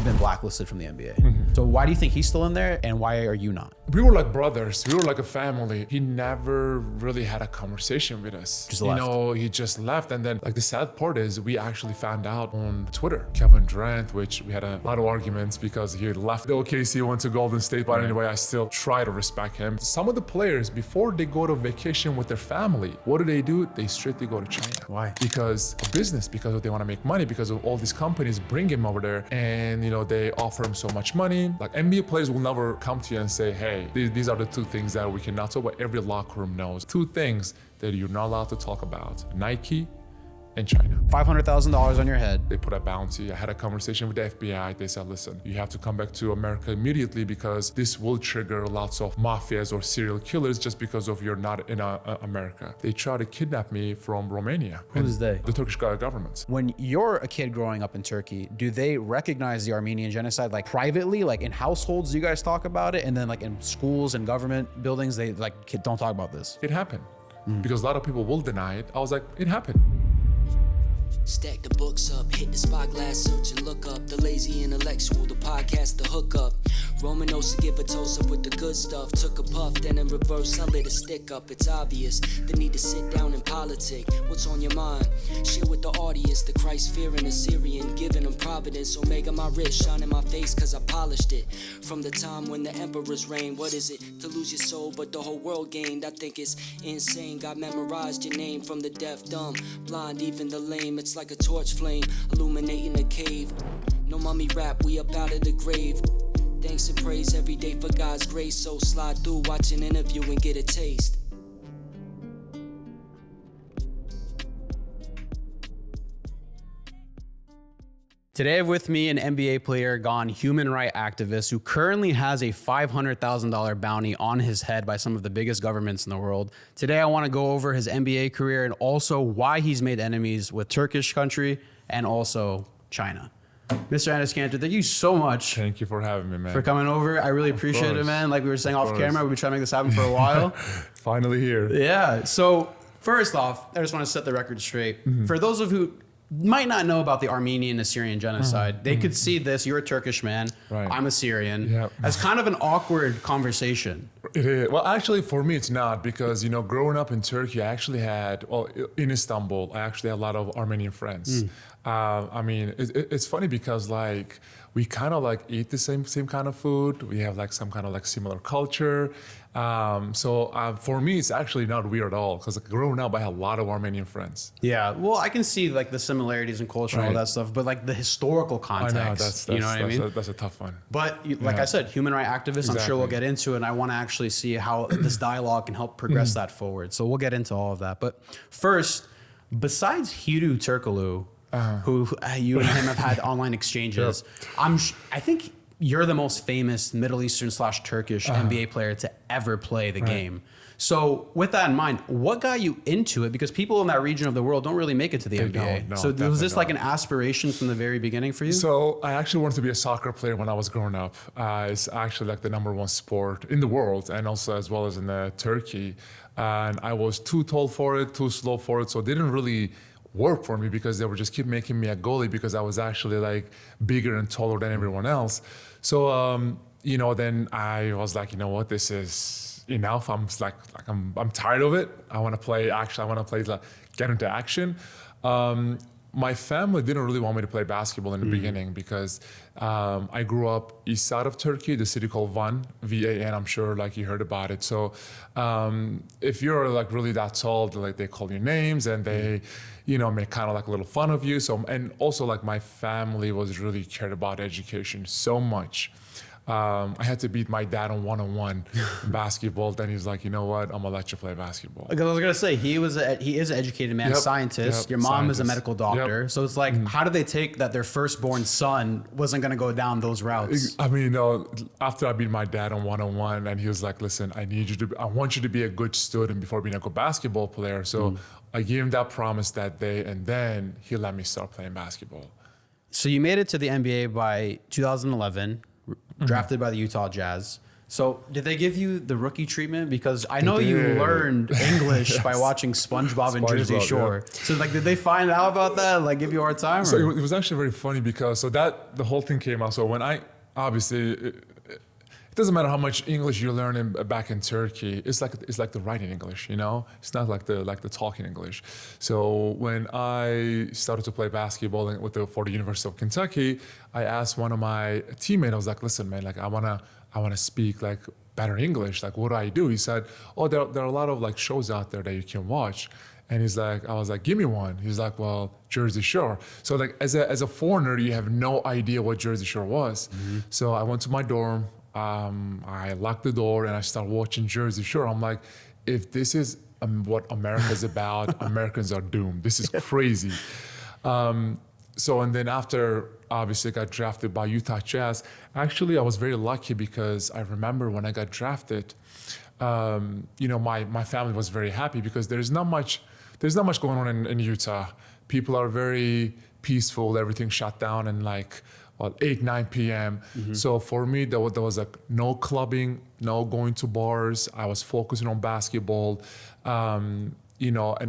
been blacklisted from the NBA. So why do you think he's still in there, and why are you not? We were like brothers. We were like a family. He never really had a conversation with us. Just left. You know, he just left. And then like the sad part is we actually found out on Twitter. Kevin Durant, which we had a lot of arguments because he left the OKC, went to Golden State. But anyway, I still try to respect him. Some of the players, before they go to vacation with their family, what do? They straightly go to China. Why? Because of business, because they want to make money, because of all these companies bring him over there, and you know, they offer him so much money. Like NBA players will never come to you and say, hey, these are the two things that we cannot talk about. Every locker room knows. Two things that you're not allowed to talk about: Nike and China. $500,000 on your head. They put a bounty. I had a conversation with the FBI. They said, listen, you have to come back to America immediately because this will trigger lots of mafias or serial killers just because of you're not in America. They tried to kidnap me from Romania. Who's they? The Turkish government. When you're a kid growing up in Turkey, do they recognize the Armenian genocide like privately, like in households, do you guys talk about it? And then like in schools and government buildings, they like don't talk about this? It happened because a lot of people will deny it. I was like, it happened. Stack the books up, hit the spyglass, search and look up the lazy intellectual, the podcast, the hookup. Romanous to give a toast up with the good stuff. Took a puff, then in reverse, I lit a stick up. It's obvious, the need to sit down and politic. What's on your mind? Share with the audience, the Christ-fearing Assyrian, giving them providence. Omega my wrist, shine in my face cause I polished it. From the time when the emperors reigned, what is it? To lose your soul, but the whole world gained. I think it's insane, God memorized your name from the deaf, dumb, blind, even the lame. It's like a torch flame, illuminating a cave. No mummy rap, we up out of the grave. Thanks and praise every day for God's grace. So slide through, watch an interview and get a taste. Today I have with me an NBA player gone human rights activist who currently has a $500,000 bounty on his head by some of the biggest governments in the world. Today I want to go over his NBA career and also why he's made enemies with Turkish country and also China. Mr. Enes Kanter, thank you so much. Thank you for having me, man. For coming over. I really appreciate it, man. Like we were saying off camera, we've been trying to make this happen for a while. Finally here. Yeah. So first off, I just want to set the record straight. For those of who might not know about the Armenian Assyrian genocide, they could see this, you're a Turkish man, I'm Assyrian, as kind of an awkward conversation. It is. Well, actually, for me, it's not because, you know, growing up in Turkey, I actually had, well, in Istanbul, I actually had a lot of Armenian friends. I mean, it's funny because, like, we kind of, like, eat the same kind of food. We have, like, some kind of, like, similar culture. So for me, it's actually not weird at all because, like, growing up, I had a lot of Armenian friends. Yeah, well, I can see, like, the similarities in culture and all that stuff, but, like, the historical context, I know, that's you know what I mean? That's a tough one. But, like I said, human rights activists, I'm sure we'll get into it, and I want to actually see how this dialogue can help progress that forward. So we'll get into all of that. But first, besides Hiru Turkoglu, who you and him have had online exchanges, I think you're the most famous Middle Eastern / Turkish NBA player to ever play the game. So with that in mind, what got you into it? Because people in that region of the world don't really make it to the NBA. No, so was this like an aspiration from the very beginning for you? So I actually wanted to be a soccer player when I was growing up. It's actually like the #1 sport in the world and also as well as in Turkey. And I was too tall for it, too slow for it. So it didn't really work for me because they would just keep making me a goalie because I was actually like bigger and taller than everyone else. So, you know, then I was like, you know what, this is enough. I'm tired of it. I want to play action. I want to play, like, get into action. My family didn't really want me to play basketball in the beginning because I grew up east side of Turkey, the city called Van, V-A-N. I'm sure like you heard about it. So if you're like really that tall, like they call you names and they, you know, make kind of like a little fun of you. So, and also like my family was really cared about education so much. I had to beat my dad on one-on-one basketball. Then he's like, you know what? I'm gonna let you play basketball. Because I was gonna say he is an educated man, scientist. Your mom is a medical doctor, so it's like, how did they take that their firstborn son wasn't gonna go down those routes? I mean, you know, after I beat my dad on one-on-one, and he was like, listen, I want you to be a good student before being a good basketball player. So I gave him that promise that day, and then he let me start playing basketball. So you made it to the NBA by 2011. Drafted by the Utah Jazz. So did they give you the rookie treatment? Because I know you learned English by watching SpongeBob and Jersey Shore. Yeah. So like, did they find out about that? Like, give you a hard time? So it was actually very funny because the whole thing came out. So when I obviously. It doesn't matter how much English you learn back in Turkey. It's like the writing English, you know. It's not like the talking English. So when I started to play basketball for the University of Kentucky, I asked one of my teammates. I was like, "Listen, man, like I wanna speak like better English. Like, what do I do?" He said, "Oh, there are a lot of like shows out there that you can watch." And I was like, "Give me one." He's like, "Well, Jersey Shore." So like as a foreigner, you have no idea what Jersey Shore was. Mm-hmm. So I went to my dorm. I locked the door and I started watching Jersey Shore. I'm like, if this is what America's about, Americans are doomed. This is crazy. And then after, obviously, I got drafted by Utah Jazz. Actually, I was very lucky because I remember when I got drafted, my family was very happy because there's not much going on in Utah. People are very peaceful. Everything's shut down and 8, 9 p.m. Mm-hmm. So for me, there was like no clubbing, no going to bars. I was focusing on basketball. And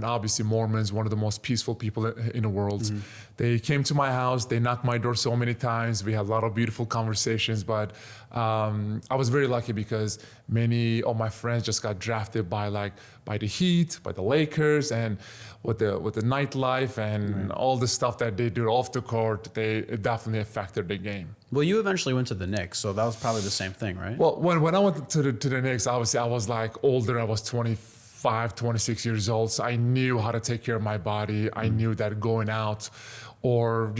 obviously Mormons, one of the most peaceful people in the world. Mm-hmm. They came to my house, they knocked my door so many times. We had a lot of beautiful conversations, but I was very lucky because many of my friends just got drafted by the Heat, by the Lakers, and with the nightlife and all the stuff that they do off the court, it definitely affected the game. Well, you eventually went to the Knicks, so that was probably the same thing, right? Well, when I went to the Knicks, obviously I was older. I was 25, 26 years old, so I knew how to take care of my body. I knew that going out or,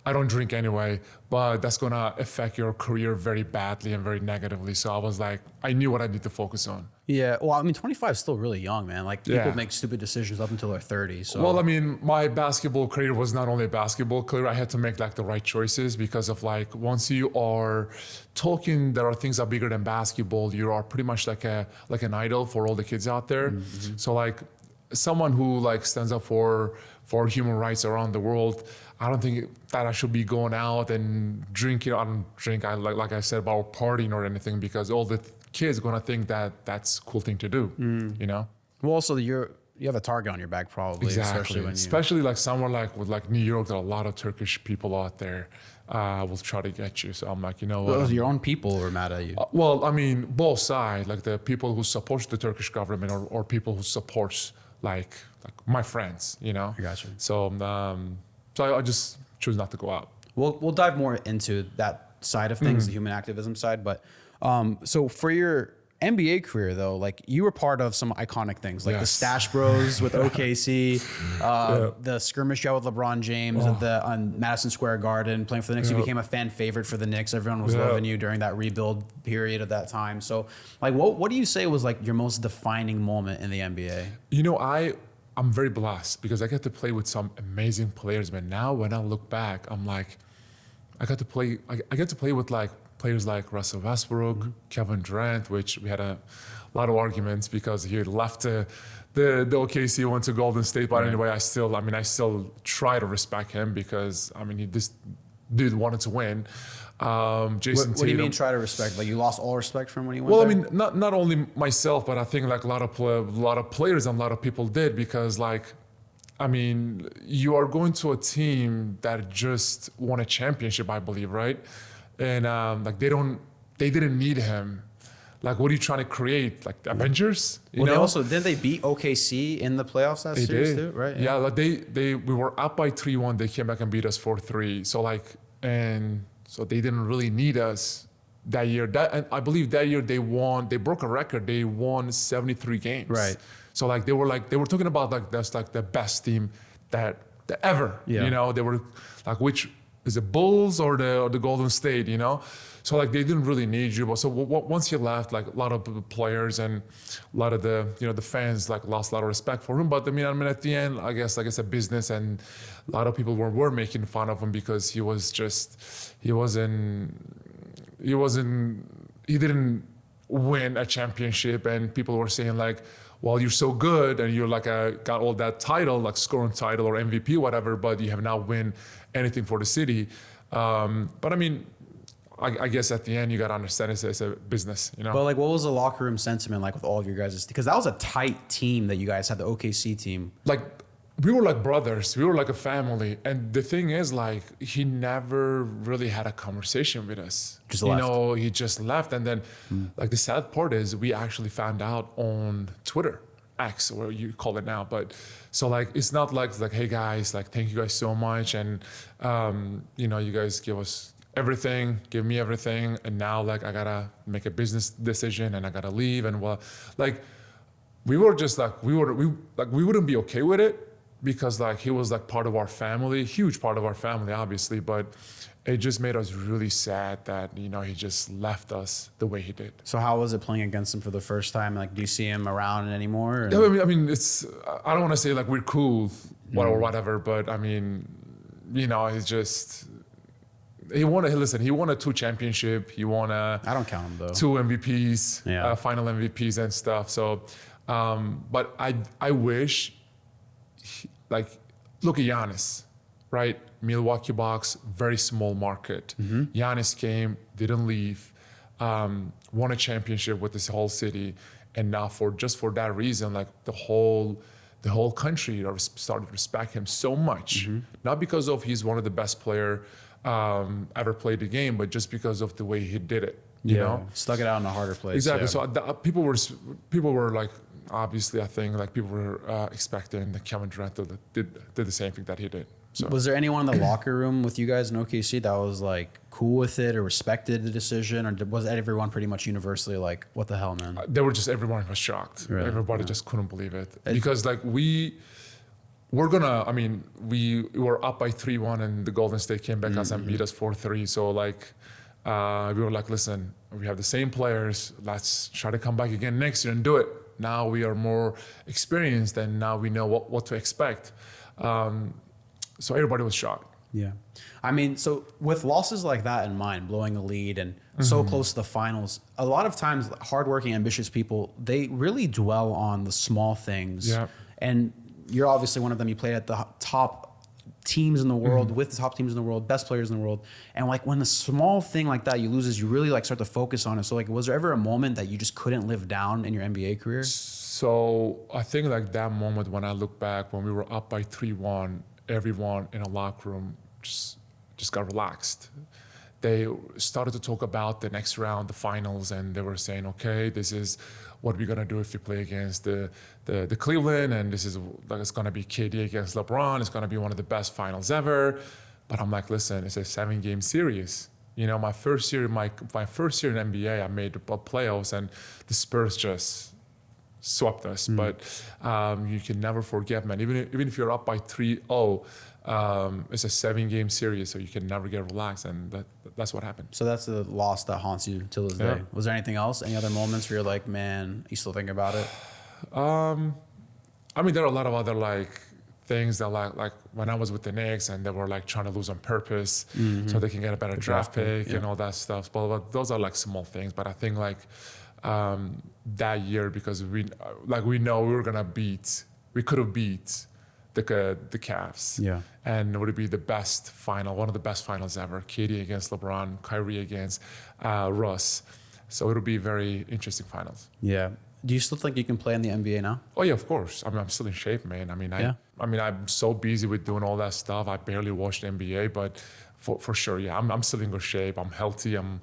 I don't drink anyway, but that's going to affect your career very badly and very negatively. So I was I knew what I need to focus on. Yeah, well, 25 is still really young, man. People make stupid decisions up until they're 30. So. Well, my basketball career was not only a basketball career. I had to make the right choices because of once you are talking, there are things that are bigger than basketball. You are pretty much like an idol for all the kids out there. Mm-hmm. So someone who stands up for human rights around the world, I don't think that I should be going out and drinking. I don't drink, like I said, about partying or anything because all the kids are going to think that that's a cool thing to do, Well, also, you have a target on your back probably. Exactly. Especially somewhere with New York, there are a lot of Turkish people out there will try to get you. So I'm you know what? Well, your own people were mad at you. Both sides, the people who support the Turkish government or people who supports my friends, I got you. So I just choose not to go out. We'll dive more into that side of things, the human activism side. But so for your NBA career, though, you were part of some iconic things, the Stash Bros with OKC, the skirmish you had with LeBron James on Madison Square Garden, playing for the Knicks. You became a fan favorite for the Knicks. Everyone was loving you during that rebuild period of that time. So, what do you say was your most defining moment in the NBA? I'm very blessed because I get to play with some amazing players. But now when I look back, I'm I get to play with players like Russell Westbrook, Kevin Durant, which we had a lot of arguments because he left the OKC, went to Golden State. But anyway, I still try to respect him because this dude wanted to win. Jason what do you mean try to respect? You lost all respect from when he went there? Not only myself, but I think a lot of players and a lot of people did because you are going to a team that just won a championship, I believe, right? And they didn't need him. What are you trying to create? Avengers? Didn't they beat OKC in the playoffs that series too, right? Yeah, we were up by 3-1. They came back and beat us 4-3. So they didn't really need us that year. And I believe that year they broke a record. They won 73 games. Right. So they were talking about that's the best team that ever. Yeah. They were which is it Bulls or the Golden State, So they didn't really need you. But so once you left, a lot of the players and a lot of the the fans lost a lot of respect for him. But at the end, I guess a business, and a lot of people were making fun of him because he didn't win a championship, and people were saying well, you're so good and you're got all that title, scoring title or MVP, whatever, but you have not win anything for the city. But I guess at the end you got to understand it's a business, you know. But like, what was the locker room sentiment like with all of your guys? Because that was a tight team that you guys had, the OKC team. Like, we were like brothers. We were like a family. And the thing is, like, he never really had a conversation with us. Just left. You know, he just left. And then, like, the sad part is we actually found out on Twitter, X, or you call it now. But so, like, it's not like, hey, guys, like, thank you guys so much. And, you know, you guys give us everything, give me everything. And now, like, I got to make a business decision and I got to leave. And, well, like, we were just like, we wouldn't be okay with it. Because like he was like part of our family, huge part of our family, obviously, but it just made us really sad that, you know, he just left us the way he did. So how was it playing against him for the first time? Like, do you see him around anymore? Yeah, I mean, I don't want to say like we're cool or whatever, but I mean, you know, he won a 2 championship. He won I don't count him though. 2 MVPs, final MVPs and stuff. So, but I wish, like, look at Giannis, right? Milwaukee Bucks, very small market. Giannis came, didn't leave, won a championship with this whole city, and now for that reason, like the whole country started to respect him so much. Not because of he's one of the best player ever played the game, but just because of the way he did it. You know, stuck it out in a harder place. Exactly. So people were like. Obviously, I think like people were expecting that Kevin Durant did the same thing that he did. So. Was there anyone in the locker room with you guys in OKC that was like cool with it or respected the decision, or was everyone pretty much universally like, "What the hell, man"? Everyone was shocked. Really? Everybody just couldn't believe it because like we were up by 3-1 and the Golden State came back and beat us 4-3. So like we were like, listen, we have the same players. Let's try to come back again next year and do it. Now we are more experienced and now we know what to expect. So everybody was shocked. Yeah. I mean, so with losses like that in mind, blowing a lead and so close to the finals, a lot of times hardworking, ambitious people, they really dwell on the small things. Yeah. And you're obviously one of them. You played at the top teams in the world, with the top teams in the world, best players in the world. And like when a small thing like that you loses, you really like start to focus on it. So like, was there ever a moment that you just couldn't live down in your NBA career? So I think like that moment when I look back, when we were up by 3-1, everyone in a locker room just got relaxed. They started to talk about the next round, the finals, and they were saying, okay, this is what we're gonna do if we play against the Cleveland, and this is like it's gonna be KD against LeBron. It's gonna be one of the best finals ever. But I'm like, listen, it's a 7-game series. You know, my first year in NBA, I made the playoffs, and the Spurs just swept us. But you can never forget, man. Even if you're up by 3-0, it's a 7-game series, so you can never get relaxed, and that's what happened. So that's the loss that haunts you till this day. Was there anything else? Any other moments where you're like, man, you still think about it? I mean, there are a lot of other like things that like when I was with the Knicks and they were like trying to lose on purpose so they can get a better draft pick and all that stuff. But those are like small things. But I think like that year, because we know we could have beat the Cavs. Yeah. And it would be the best final, one of the best finals ever. KD against LeBron, Kyrie against Russ. So it'll be very interesting finals. Yeah. Do you still think you can play in the NBA now? Oh yeah, of course. I mean, I'm still in shape, man. I mean, I'm so busy with doing all that stuff. I barely watch the NBA, but for sure, yeah, I'm still in good shape. I'm healthy. I'm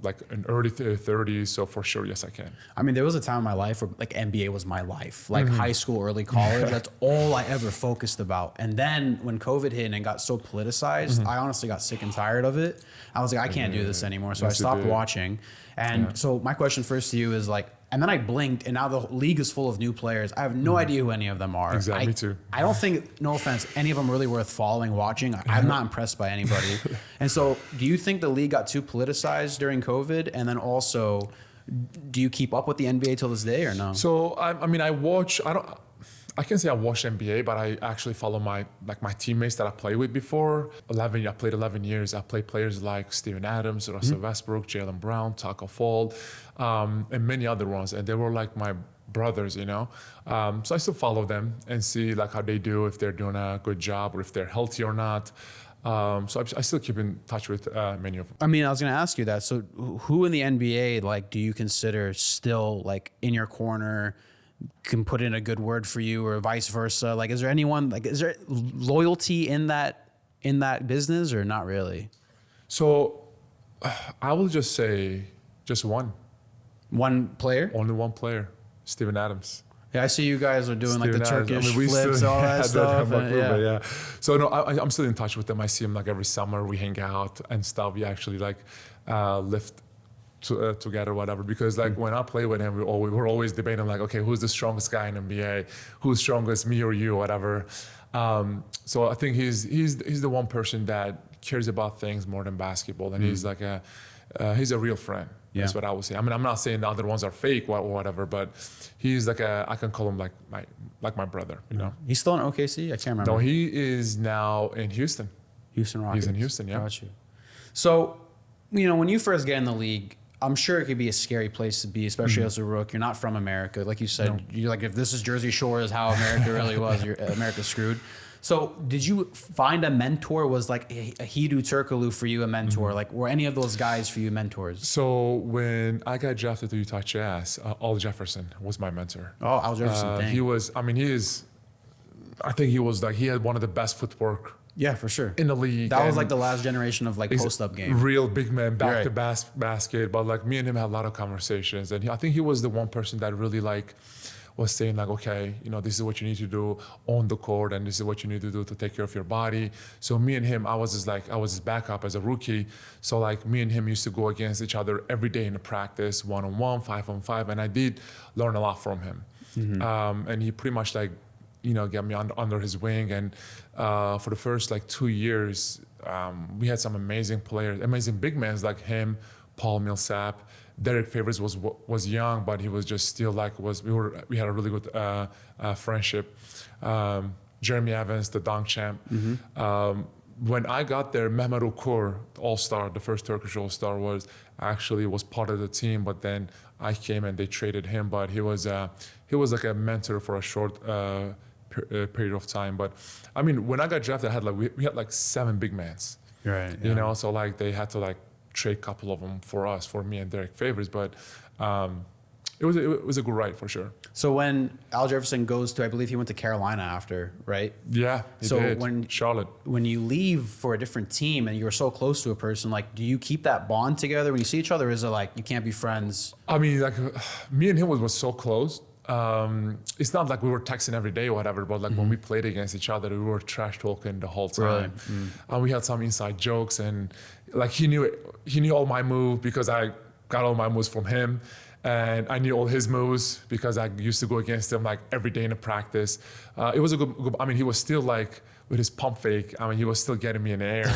like in early 30s, so for sure, yes, I can. I mean, there was a time in my life where like NBA was my life, like high school, early college. That's all I ever focused about. And then when COVID hit and it got so politicized, I honestly got sick and tired of it. I was like, I can't do this anymore. So I stopped watching. And so my question first to you is like, and then I blinked, and now the league is full of new players. I have no idea who any of them are. Exactly, me too. I don't think, no offense, any of them really worth following, watching. I'm not impressed by anybody. And so do you think the league got too politicized during COVID? And then also, do you keep up with the NBA till this day or no? So, I can say I watch NBA, but I actually follow my teammates that I played with before. I played 11 years. I played players like Steven Adams, Russell Westbrook, Jaylen Brown, Taco Fall, and many other ones. And they were like my brothers, you know. So I still follow them and see like how they do, if they're doing a good job or if they're healthy or not. So I still keep in touch with many of them. I mean, I was going to ask you that. So who in the NBA, like, do you consider still like in your corner, can put in a good word for you, or vice versa? Like, is there anyone, like, is there loyalty in that business, or not really? So I will just say just one. One player? Only one player, Steven Adams. Yeah, I see you guys are doing like the Steven Adams. Turkish we flips, still all that had stuff. on my group, yeah. but yeah. So no, I'm still in touch with them. I see him like every summer. We hang out and stuff. We actually like lift together, whatever. Because like when I play with him, we were always debating like, okay, who's the strongest guy in NBA? Who's strongest, me or you, whatever. So I think he's the one person that cares about things more than basketball, and he's like he's a real friend. Yeah. That's what I would say. I mean, I'm not saying the other ones are fake or whatever, but he's like I can call him like my brother, you know. He's still in OKC? I can't remember. No, he is now in Houston. Houston Rockets. He's in Houston, yeah. Got you. So, you know, when you first get in the league, I'm sure it could be a scary place to be, especially as a rook. You're not from America. Like you said, you're like, if this is Jersey Shore is how America really was, America's screwed. So did you find a mentor? Was like a Hedo Turkoglu for you a mentor? Like, were any of those guys for you mentors? So when I got drafted to Utah Jazz, Al Jefferson was my mentor. Oh, Al Jefferson, dang. He was, I think he was like, he had one of the best footwork Yeah, for sure. in the league. That was like the last generation of like post-up game. Real big man, back to Right. basket. But like me and him had a lot of conversations. And I think he was the one person that really like was saying like, okay, you know, this is what you need to do on the court, and this is what you need to do to take care of your body. So me and him, I was his backup as a rookie. So like me and him used to go against each other every day in the practice, 1-on-1, 5-on-5. And I did learn a lot from him. And he pretty much like, you know, got me under his wing. And for the first like 2 years, we had some amazing players, amazing big men like him, Paul Millsap. Derek Favors was young, but he was just still like we had a really good friendship. Jeremy Evans, the dunk champ. When I got there, Mehmet Okur, All-Star, the first Turkish All-Star, was part of the team. But then I came and they traded him. But he was like a mentor for a short period of time. But I mean, when I got drafted, I had we had like 7 big mans. Right. You know, so like they had to like trade a couple of them for me and Derek Favors, but it was a good ride for sure. So when Al Jefferson goes to, I believe he went to Carolina after, right? Yeah, he So did. Charlotte. when you leave for a different team and you're so close to a person, like, do you keep that bond together when you see each other? Or is it like you can't be friends? I mean, like me and him was so close. It's not like we were texting every day or whatever, but like when we played against each other, we were trash talking the whole time. And we had some inside jokes, and like he knew all my moves because I got all my moves from him, and I knew all his moves because I used to go against him like every day in the practice. It was a good. I mean, he was still like with his pump fake. I mean, he was still getting me in the air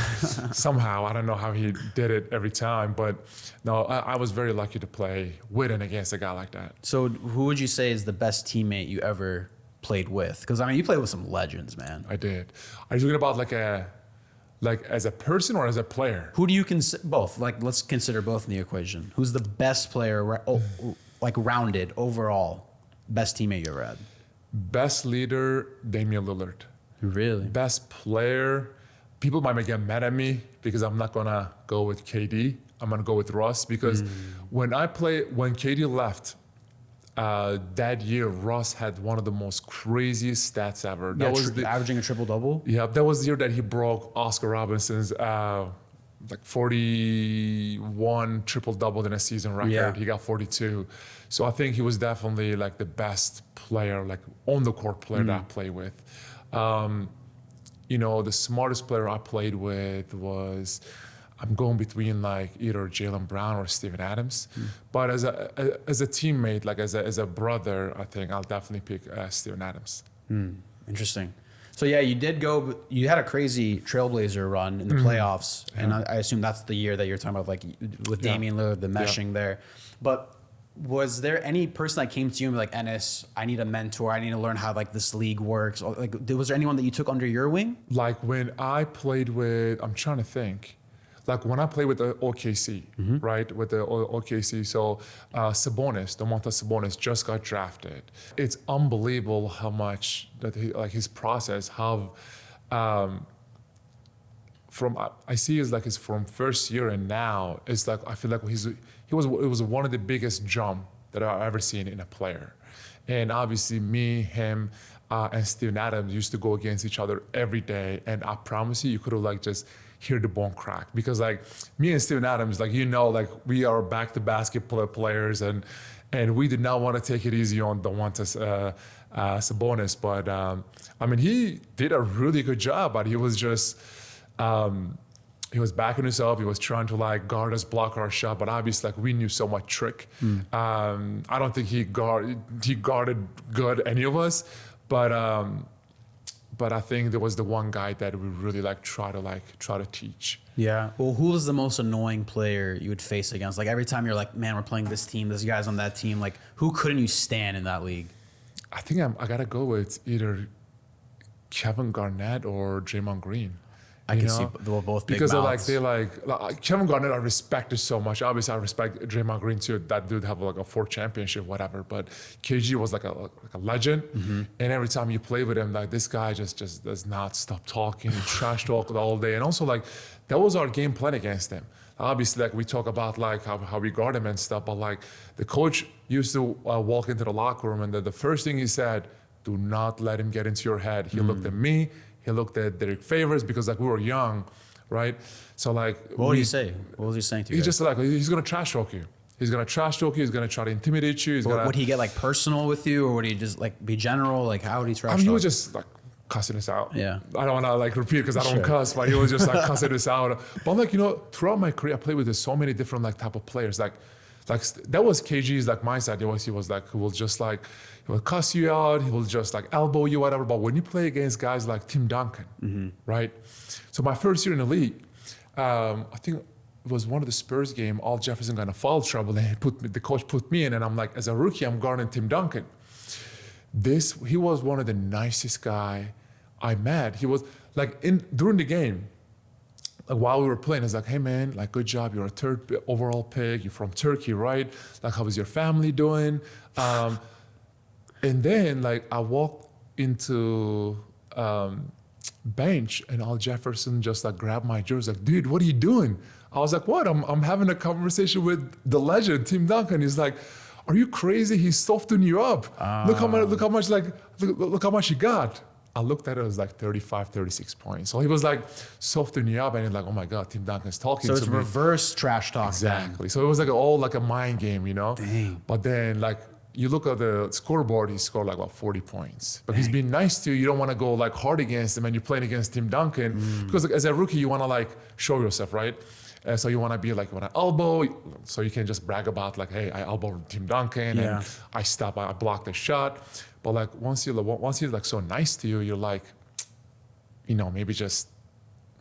somehow. I don't know how he did it every time, but no, I was very lucky to play with and against a guy like that. So who would you say is the best teammate you ever played with? Because I mean, you played with some legends, man. I did. Are you talking about like as a person or as a player? Who do you consider both? Like, let's consider both in the equation. Who's the best player, like rounded overall, best teammate you ever had? Best leader, Damian Lillard. Really? Best player, people might get mad at me because I'm not gonna go with KD. I'm gonna go with Russ because when KD left, that year, Russ had one of the most craziest stats ever. That was averaging a triple-double? Yeah, that was the year that he broke Oscar Robinson's like 41 triple-double in a season record. Yeah. He got 42. So I think he was definitely like the best player, like on the court player that I played with. You know, the smartest player I played with was, I'm going between like either Jaylen Brown or Steven Adams. But as a teammate, like as a brother, I think I'll definitely pick Steven Adams. Interesting. So yeah, you had a crazy Trailblazer run in the playoffs, and I assume that's the year that you're talking about, like with Damian Lillard, the meshing there. But was there any person that came to you and be like, Enes, I need a mentor, I need to learn how like this league works? Or, like, was there anyone that you took under your wing? Like when I played with, I'm trying to think. Like when I played with the OKC, right? With the OKC, so Domantas Sabonis just got drafted. It's unbelievable how much that his process, how I see it's like his from first year and now it's like I feel like it was one of the biggest jump that I've ever seen in a player. And obviously me, him, and Steven Adams used to go against each other every day. And I promise you could have like just hear the bone crack. Because like me and Steven Adams, like, like we are back to basketball players and we did not want to take it easy on Domantas Sabonis. But I mean, he did a really good job, but he was just, he was backing himself. He was trying to like guard us, block our shot, but obviously like we knew so much trick. I don't think he guarded good any of us, but I think there was the one guy that we really try to teach. Yeah. Well, who was the most annoying player you would face against? Like every time you're like, man, we're playing this team, this guy's on that team. Like who couldn't you stand in that league? I think I gotta go with either Kevin Garnett or Draymond Green. I can see both big because mouths. they're like Kevin Garnett I respected so much. Obviously I respect Draymond Green too. That dude have like a 4 championship, whatever. But KG was like a legend. And every time you play with him, like this guy just does not stop talking, trash talk all day. And also like that was our game plan against him. Obviously like we talk about like how we guard him and stuff, but like the coach used to walk into the locker room and the first thing he said, do not let him get into your head. He looked at me. He looked at Derek Favors because like we were young, right? So like, what would he say? What was he saying to you? He's just like he's gonna trash talk you. He's gonna trash talk you. He's gonna try to intimidate you. Would he get like personal with you, or would he just like be general? Like how would he trash talk? He was just like cussing us out. Yeah. I don't want to like repeat because I don't cuss, but he was just like cussing us out. But like throughout my career, I played with so many different like type of players. Like that was KG's like mindset. He was like, he will just like, he will cuss you out. He will just like elbow you, whatever. But when you play against guys like Tim Duncan, right? So my first year in the league, I think it was one of the Spurs game. All Jefferson got in foul trouble, and the coach put me in, and I'm like, as a rookie, I'm guarding Tim Duncan. He was one of the nicest guy I met. He was like during the game. Like while we were playing, it's like, hey man, like good job. You're a 3rd overall pick. You're from Turkey, right? Like how is your family doing? And then like I walked into bench and Al Jefferson just like grabbed my jersey, like, dude, what are you doing? I was like, what? I'm having a conversation with the legend, Tim Duncan. He's like, are you crazy? He's softening you up. Look how much he got. I looked at it, it was like 35, 36 points. So he was like softening you up, and he's like, oh my God, Tim Duncan's talking to me. So it's reverse trash talk. Exactly. Then. So it was like all like a mind game, Dang. But then like you look at the scoreboard, he scored like about 40 points. But he's being nice to you. You don't want to go like hard against him, and you're playing against Tim Duncan because like, as a rookie, you want to like show yourself, right? So you want to be like, you want to elbow, so you can just brag about like, hey, I elbowed Tim Duncan and I blocked the shot. But like once he's like so nice to you, you're like, maybe just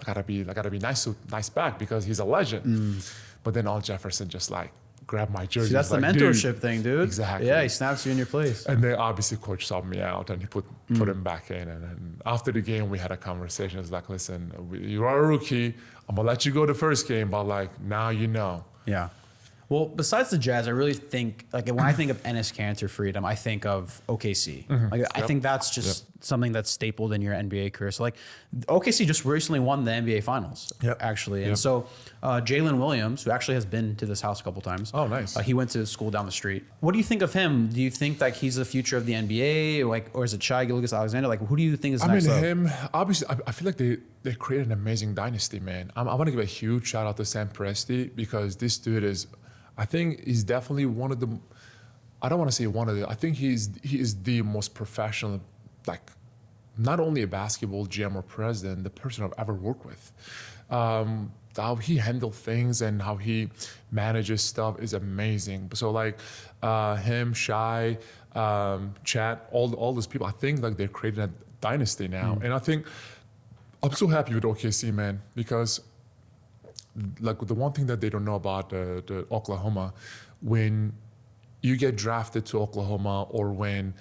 gotta be nice back because he's a legend. But then Al Jefferson just like grabbed my jersey. See, that's the like, mentorship thing, dude. Exactly. Yeah, he snaps you in your place. And then obviously coach subbed me out and he put him back in. And then after the game, we had a conversation. It's like, listen, you are a rookie. I'm gonna let you go the first game, but like now you know. Yeah. Well, besides the Jazz, I really think, like, when I think of Enes Kanter freedom, I think of OKC. Like, I think that's just something that's stapled in your NBA career. So, like, OKC just recently won the NBA Finals, actually. And so, Jaylen Williams, who actually has been to this house a couple times. Oh, nice. He went to school down the street. What do you think of him? Do you think that he's the future of the NBA? Or is it Shai Gilgeous-Alexander? Like, who do you think is next up? him, obviously, I feel like they created an amazing dynasty, man. I want to give a huge shout out to Sam Presti because this dude is... I think he's definitely one of the, I don't want to say one of the, I think he is the most professional, like not only a basketball GM or president, the person I've ever worked with. How he handles things and how he manages stuff is amazing. So like him, Shai, Chat, all those people, I think like they're creating a dynasty now. And I think I'm so happy with OKC, man, because like the one thing that they don't know about the Oklahoma, when you get drafted to Oklahoma or when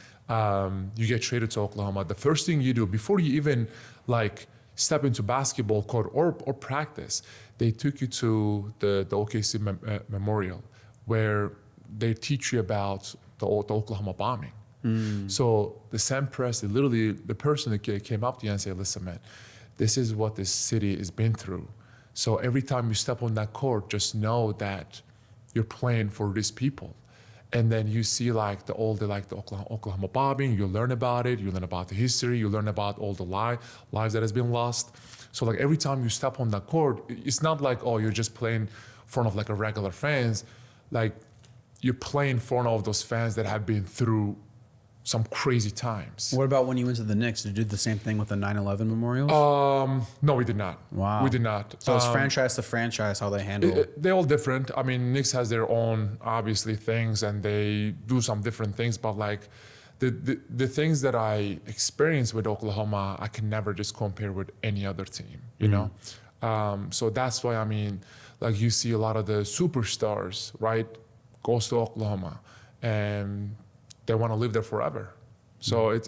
you get traded to Oklahoma, the first thing you do before you even like step into basketball court or practice, they took you to the OKC Memorial where they teach you about the Oklahoma bombing. So the Sam Presti, literally the person that came up to you and said, listen, man, this is what this city has been through. So every time you step on that court, just know that you're playing for these people. And then you see like the Oklahoma bombing, you learn about it, you learn about the history, you learn about all the lives that has been lost. So like every time you step on that court, it's not like, oh, you're just playing in front of like a regular fans. Like you're playing in front of those fans that have been through some crazy times. What about when you went to the Knicks? Did you do the same thing with the 9/11 memorials? No, we did not. Wow. We did not. So it's franchise to franchise how they handle it. They're all different. I mean, Knicks has their own, obviously, things, and they do some different things. But like the things that I experienced with Oklahoma, I can never just compare with any other team, you know? So that's why, I mean, like you see a lot of the superstars, right, goes to Oklahoma, and they want to live there forever. So it's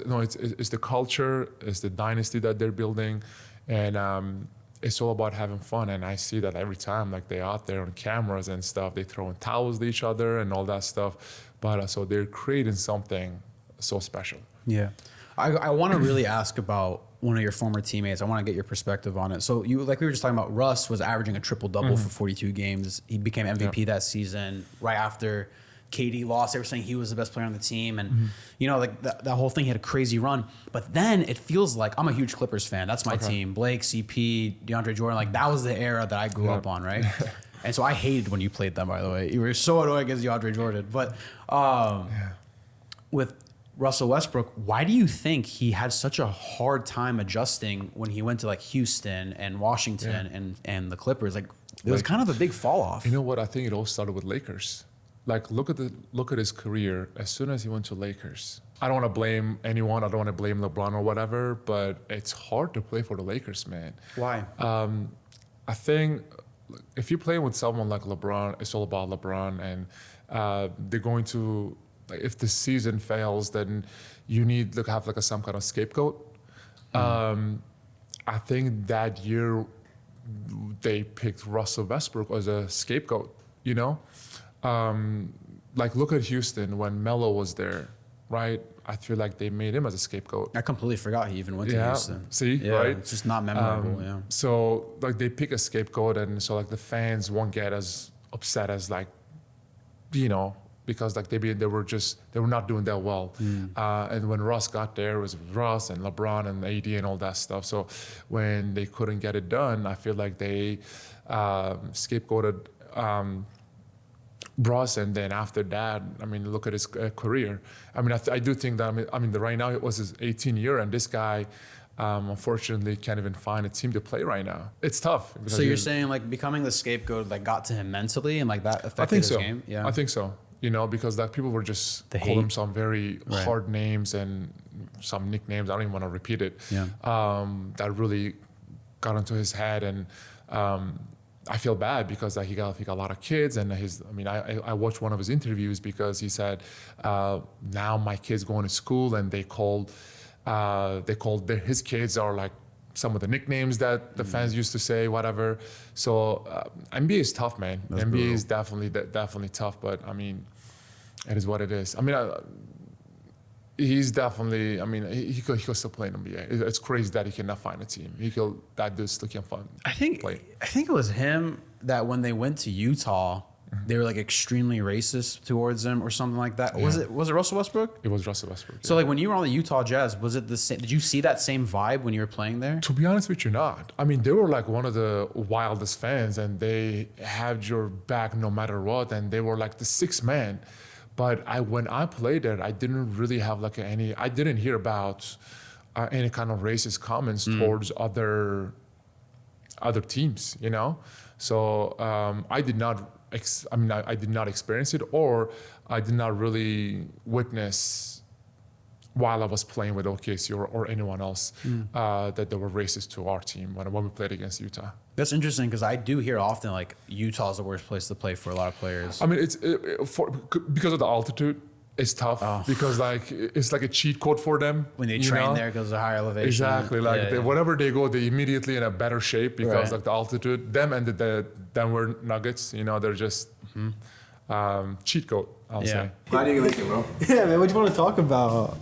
the culture, it's the dynasty that they're building, and it's all about having fun. And I see that every time, like they're out there on cameras and stuff, they throwing towels to each other and all that stuff. But so they're creating something so special. Yeah, I want to really ask about one of your former teammates. I want to get your perspective on it. So you, like we were just talking about, Russ was averaging a triple-double for 42 games. He became MVP that season right after KD lost. They were saying he was the best player on the team, and you know, like that whole thing, he had a crazy run. But then it feels like, I'm a huge Clippers fan. That's my team. Blake, CP, DeAndre Jordan. Like that was the era that I grew up on, right? And so I hated when you played them. By the way, you were so annoying against DeAndre Jordan. But with Russell Westbrook, why do you think he had such a hard time adjusting when he went to like Houston and Washington and the Clippers? Like it was kind of a big fall off. You know what? I think it all started with Lakers. Like look at his career. As soon as he went to Lakers, I don't want to blame anyone. I don't want to blame LeBron or whatever, but it's hard to play for the Lakers, man. Why? I think if you're playing with someone like LeBron, it's all about LeBron, and they're going to, like, if the season fails, then you need to have like some kind of scapegoat. I think that year they picked Russell Westbrook as a scapegoat, you know? Like look at Houston when Melo was there, right? I feel like they made him as a scapegoat. I completely forgot he even went to Houston. See, right? It's just not memorable. So like they pick a scapegoat, and so like the fans won't get as upset as like, you know, because like they were not doing that well. And when Russ got there, it was Russ and LeBron and AD and all that stuff. So when they couldn't get it done, I feel like they scapegoated Russ, and then after that, I mean, look at his career. I mean, I do think that, I mean, right now it was his 18th year, and this guy, unfortunately, can't even find a team to play right now. It's tough. So you're saying like becoming the scapegoat like got to him mentally, and like that affected his game? Yeah, I think so. You know, because like people were just calling him some very hard names and some nicknames. I don't even want to repeat it. That really got into his head, and I feel bad because he got a lot of kids, and I watched one of his interviews because he said, now my kids going to school, and they called his kids are like some of the nicknames that the fans used to say, whatever. So NBA is tough, man. That's NBA brutal. is definitely tough, but I mean, it is what it is. I mean, he's definitely, I mean, he could still play in NBA. It's crazy that he cannot find a team. That dude still can play. I think it was him that when they went to Utah, they were like extremely racist towards him or something like that. Yeah. Was it Russell Westbrook? It was Russell Westbrook. So like when you were on the Utah Jazz, was it the same? Did you see that same vibe when you were playing there? To be honest with you, not. I mean, they were like one of the wildest fans, and they had your back no matter what, and they were like the sixth man. But when I played there, I didn't really have like I didn't hear about any kind of racist comments towards other teams, you know? So I did not experience it, or I did not really witness while I was playing with OKC or anyone else that they were racist to our team when we played against Utah. That's interesting because I do hear often like Utah's the worst place to play for a lot of players. I mean, because of the altitude, it's tough because like it's like a cheat code for them When they train there because of the higher elevation. Exactly, like whenever they go, they immediately in a better shape because like the altitude. Them and the Denver Nuggets, you know, they're just cheat code. I'll say. How do you like it, bro? Yeah, man. What do you want to talk about?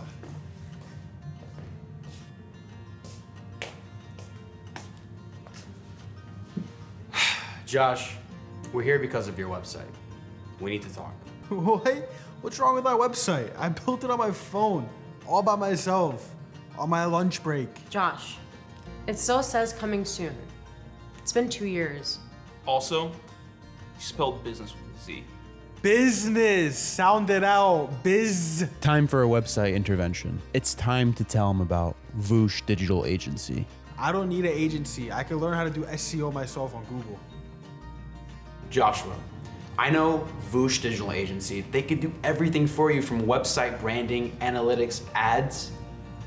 Josh, we're here because of your website. We need to talk. What? What's wrong with my website? I built it on my phone, all by myself, on my lunch break. Josh, it still says coming soon. It's been 2 years. Also, you spelled business with a Z. Business, sound it out, biz. Time for a website intervention. It's time to tell them about Voosh Digital Agency. I don't need an agency. I can learn how to do SEO myself on Google. Joshua, I know Voosh Digital Agency. They can do everything for you from website branding, analytics, ads,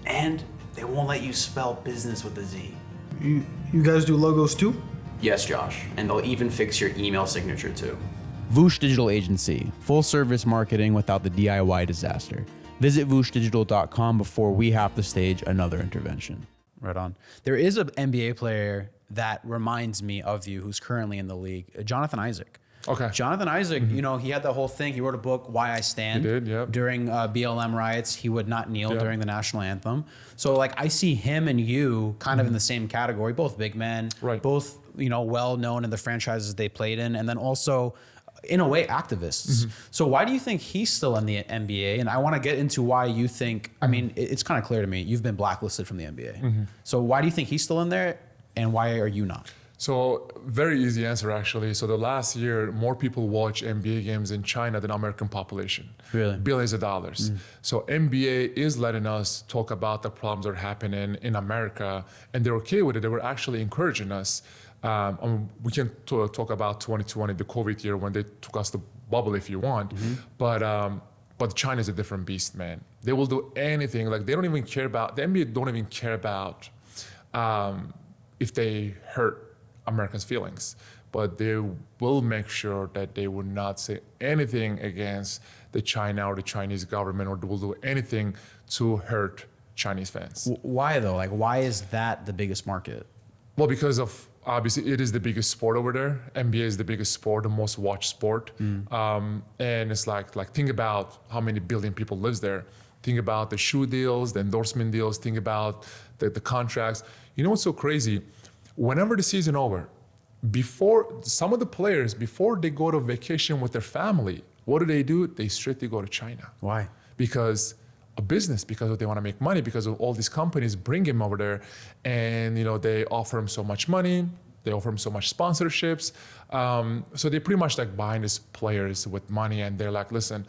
and they won't let you spell business with a Z. You guys do logos too? Yes, Josh, and they'll even fix your email signature too. Voosh Digital Agency, full service marketing without the DIY disaster. Visit VooshDigital.com before we have to stage another intervention. Right on. There is an NBA player that reminds me of you who's currently in the league, Jonathan Isaac. Okay. Jonathan Isaac, you know, he had the whole thing. He wrote a book, Why I Stand. He did, yep. During BLM riots, he would not kneel Yep. during the national anthem. So, like, I see him and you kind of in the same category, both big men, Right. both, you know, well known in the franchises they played in, and then also, in a way, activists. So why do you think he's still in the NBA? And I want to get into why you think, I mean, it's kind of clear to me, you've been blacklisted from the NBA. So why do you think he's still in there, and why are you not? So very easy answer, actually. So the last year, more people watch NBA games in China than American population. Really? Billions of dollars. So NBA is letting us talk about the problems that are happening in America, and they're okay with it. They were actually encouraging us. We can talk about 2020, the COVID year, when they took us to bubble if you want. But China is a different beast, man. They will do anything. Like, they don't even care about, the NBA don't even care about if they hurt Americans' feelings, but they will make sure that they will not say anything against the China or the Chinese government, or they will do anything to hurt Chinese fans. Why though? Like, why is that the biggest market? Well, because of, obviously, it is the biggest sport over there. NBA is the biggest sport, the most watched sport. And it's like think about how many billion people lives there. Think about the shoe deals, the endorsement deals. Think about the contracts. You know what's so crazy? Whenever the season over, before some of the players, before they go to vacation with their family, what do? They strictly go to China. Why? Because a business, because they want to make money, because of all these companies bring him over there, and you know, they offer him so much money, they offer him so much sponsorships. So they pretty much like buying these players with money, and they're like, listen,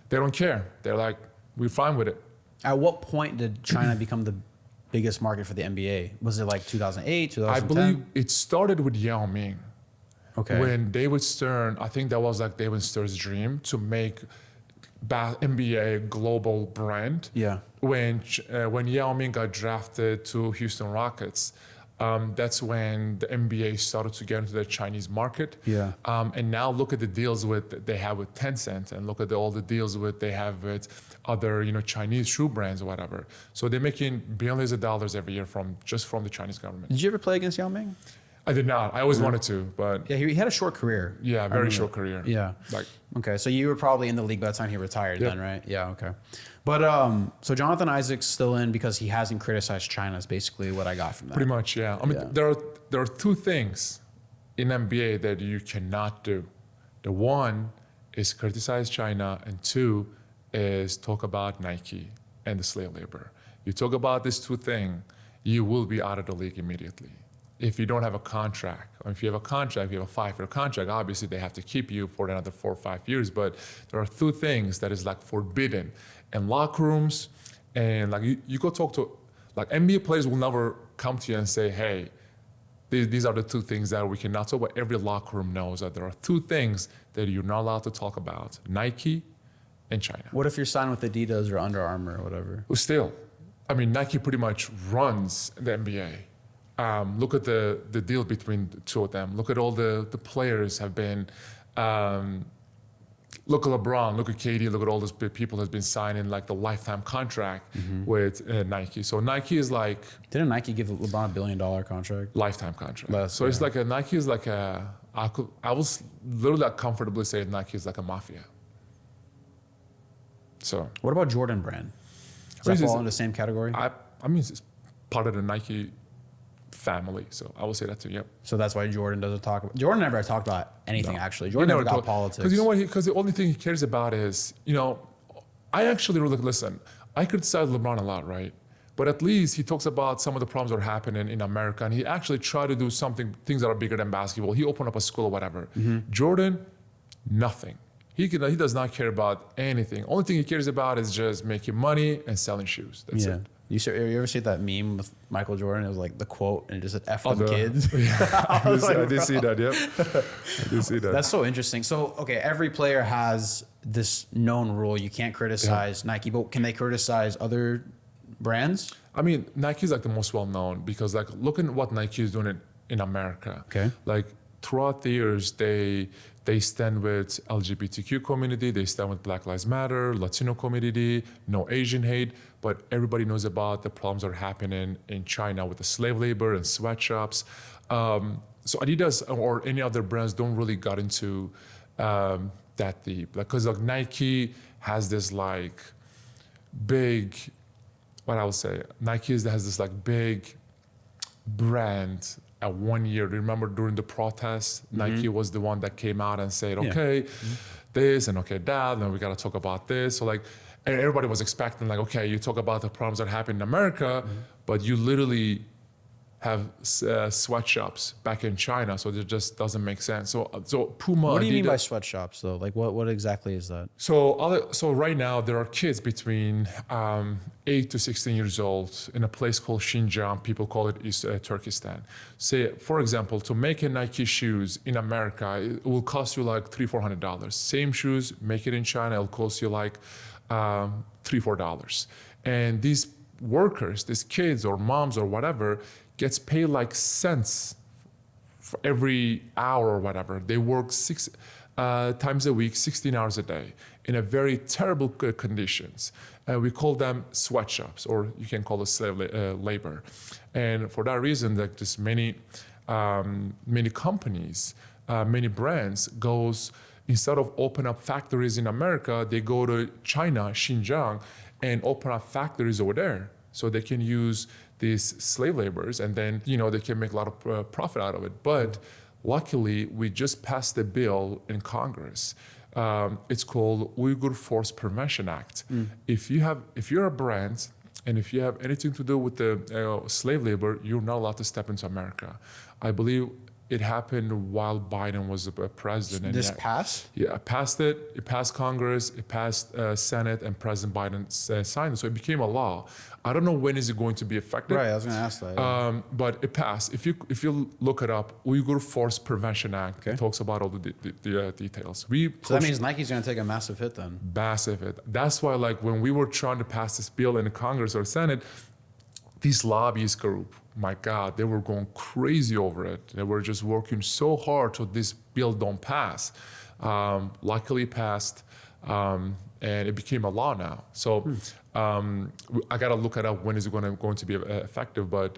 they don't care. They're like, we're fine with it. At what point did China become the biggest market for the NBA? Was it like 2008, 2010? I believe it started with Yao Ming. Okay. When David Stern, I think that was like David Stern's dream to make NBA a global brand. Yeah. When Yao Ming got drafted to Houston Rockets, that's when the NBA started to get into the Chinese market. Yeah. And now look at the deals they have with Tencent, and look at all the deals they have with other Chinese shoe brands or whatever. So they're making billions of dollars every year from the Chinese government. Did you ever play against Yao Ming? I did not. I always wanted to, but Yeah, he had a short career. yeah, very short career. Yeah. Like, Okay, so you were probably in the league by the time he retired Yep. then, right? Yeah, okay. But so Jonathan Isaac's still in because he hasn't criticized China is basically what I got from that. pretty much, yeah. I mean, Yeah. there are two things in NBA that you cannot do. The one is criticize China, and two is talk about Nike and the slave labor. You talk about these two things, you will be out of the league immediately. If you don't have a contract, or if you have a contract, you have a 5-year contract, obviously they have to keep you for another 4 or 5 years. But there are two things that is like forbidden in locker rooms, and like you go talk to, like NBA players will never come to you and say, hey, these are the two things that we cannot talk about. Every locker room knows that there are two things that you're not allowed to talk about: Nike and China. What if you're signed with Adidas or Under Armour or whatever? Well, still, I mean, Nike pretty much runs the NBA. Look at the deal between the two of them. Look at all the players have been. Look at LeBron. Look at KD. Look at all those people that's been signing like the lifetime contract with Nike. So Nike is like Didn't Nike give LeBron $1 billion contract? lifetime contract. Less, So it's yeah. like Nike is like I was literally like comfortably saying Nike is like a mafia. So What about Jordan Brand? Does Which that is- fall into the same category? I mean, it's part of the Nike family. So I will say that too. Yep. So that's why Jordan doesn't talk about. Jordan never talked about anything actually. Jordan never got politics. Because you know what? Because the only thing he cares about is, I actually really listen. I criticize LeBron a lot, right? But at least he talks about some of the problems that are happening in America, and he actually tried to do things that are bigger than basketball. He opened up a school or whatever. Jordan, nothing. He does not care about anything. Only thing he cares about is just making money and selling shoes. That's it. You ever see that meme with Michael Jordan? It was like the quote, and it just said "F them kids." I did see that. Yep, I did see that. That's so interesting. So, okay, every player has this known rule: you can't criticize Nike, but can they criticize other brands? I mean, Nike is like the most well known because like look at what Nike is doing in America. Okay, like throughout the years, they stand with LGBTQ community, they stand with Black Lives Matter, Latino community, no Asian hate, but everybody knows about the problems that are happening in China with the slave labor and sweatshops. So Adidas or any other brands don't really got into that deep. Because like Nike has this like big, what I would say, Nike has this like big brand. At 1 year, remember during the protests, Nike was the one that came out and said, okay, this and okay, that, and we got to talk about this. So like, and everybody was expecting like, okay, you talk about the problems that happen in America, but you literally have sweatshops back in China, so it just doesn't make sense. So Puma. What do you mean by sweatshops, though? Like, what exactly is that? So right now there are kids between 8 to 16 years old in a place called Xinjiang. People call it East Turkestan. Say, for example, to make a Nike shoes in America, it will cost you like $300-400. Same shoes, make it in China, it'll cost you like $3-4. And these workers, these kids or moms or whatever, gets paid like cents for every hour or whatever. They work 6 times a week, 16 hours a day in a very terrible conditions. We call them sweatshops, or you can call it slave labor. And for that reason, like just many companies, many brands goes, instead of open up factories in America, they go to China, Xinjiang, and open up factories over there. So they can use these slave laborers, and then they can make a lot of profit out of it. But luckily, we just passed a bill in Congress. It's called Uyghur Forced Prevention Act. If you're a brand and if you have anything to do with the slave labor, you're not allowed to step into America. I believe it happened while Biden was president. This passed? Yeah, it passed it. It passed Congress. It passed Senate, and President Biden signed it. So it became a law. I don't know when is it going to be effective. Right, I was going to ask that. Yeah. But it passed. If you look it up, Uyghur Forced Prevention Act, it talks about all the details. So that means Nike's going to take a massive hit then. Massive hit. That's why, like, when we were trying to pass this bill in the Congress or Senate, these lobbyist group, my God, they were going crazy over it. They were just working so hard so this bill don't pass. Luckily it passed, and it became a law now. So I got to look it up when is it going to be effective, but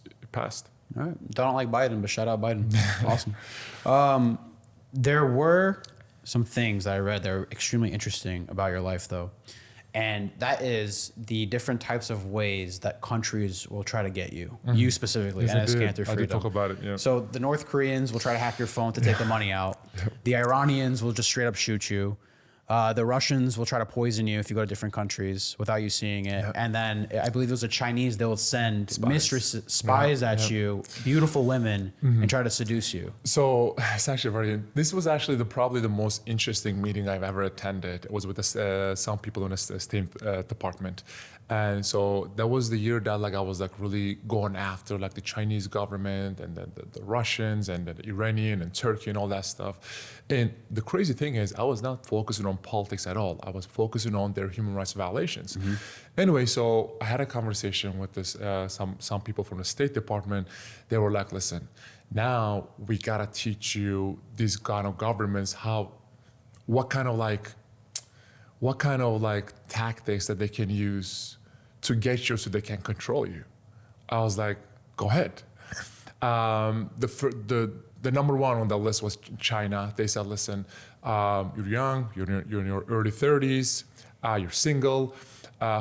it passed. All right. Don't like Biden, but shout out Biden. Awesome. There were some things that I read that are extremely interesting about your life, though. And that is the different types of ways that countries will try to get you. You specifically, Enes Kanter Freedom. I did talk about it, yeah. So the North Koreans will try to hack your phone to take the money out. The Iranians will just straight up shoot you. The Russians will try to poison you if you go to different countries without you seeing it. And then I believe it was the Chinese, they will send spies at you, beautiful women, and try to seduce you. So it's actually this was actually probably the most interesting meeting I've ever attended. It was with some people in the State Department. And so that was the year that I was really going after the Chinese government and the Russians and the Iranian and Turkey and all that stuff. And the crazy thing is I was not focusing on politics at all. I was focusing on their human rights violations. Anyway, so I had a conversation with some people from the State Department. They were like, listen, now we gotta teach you these kind of governments what kind of tactics that they can use to get you so they can control you. I was like, go ahead. The number one on the list was China. They said, listen, you're young, you're in your early 30s. you're single.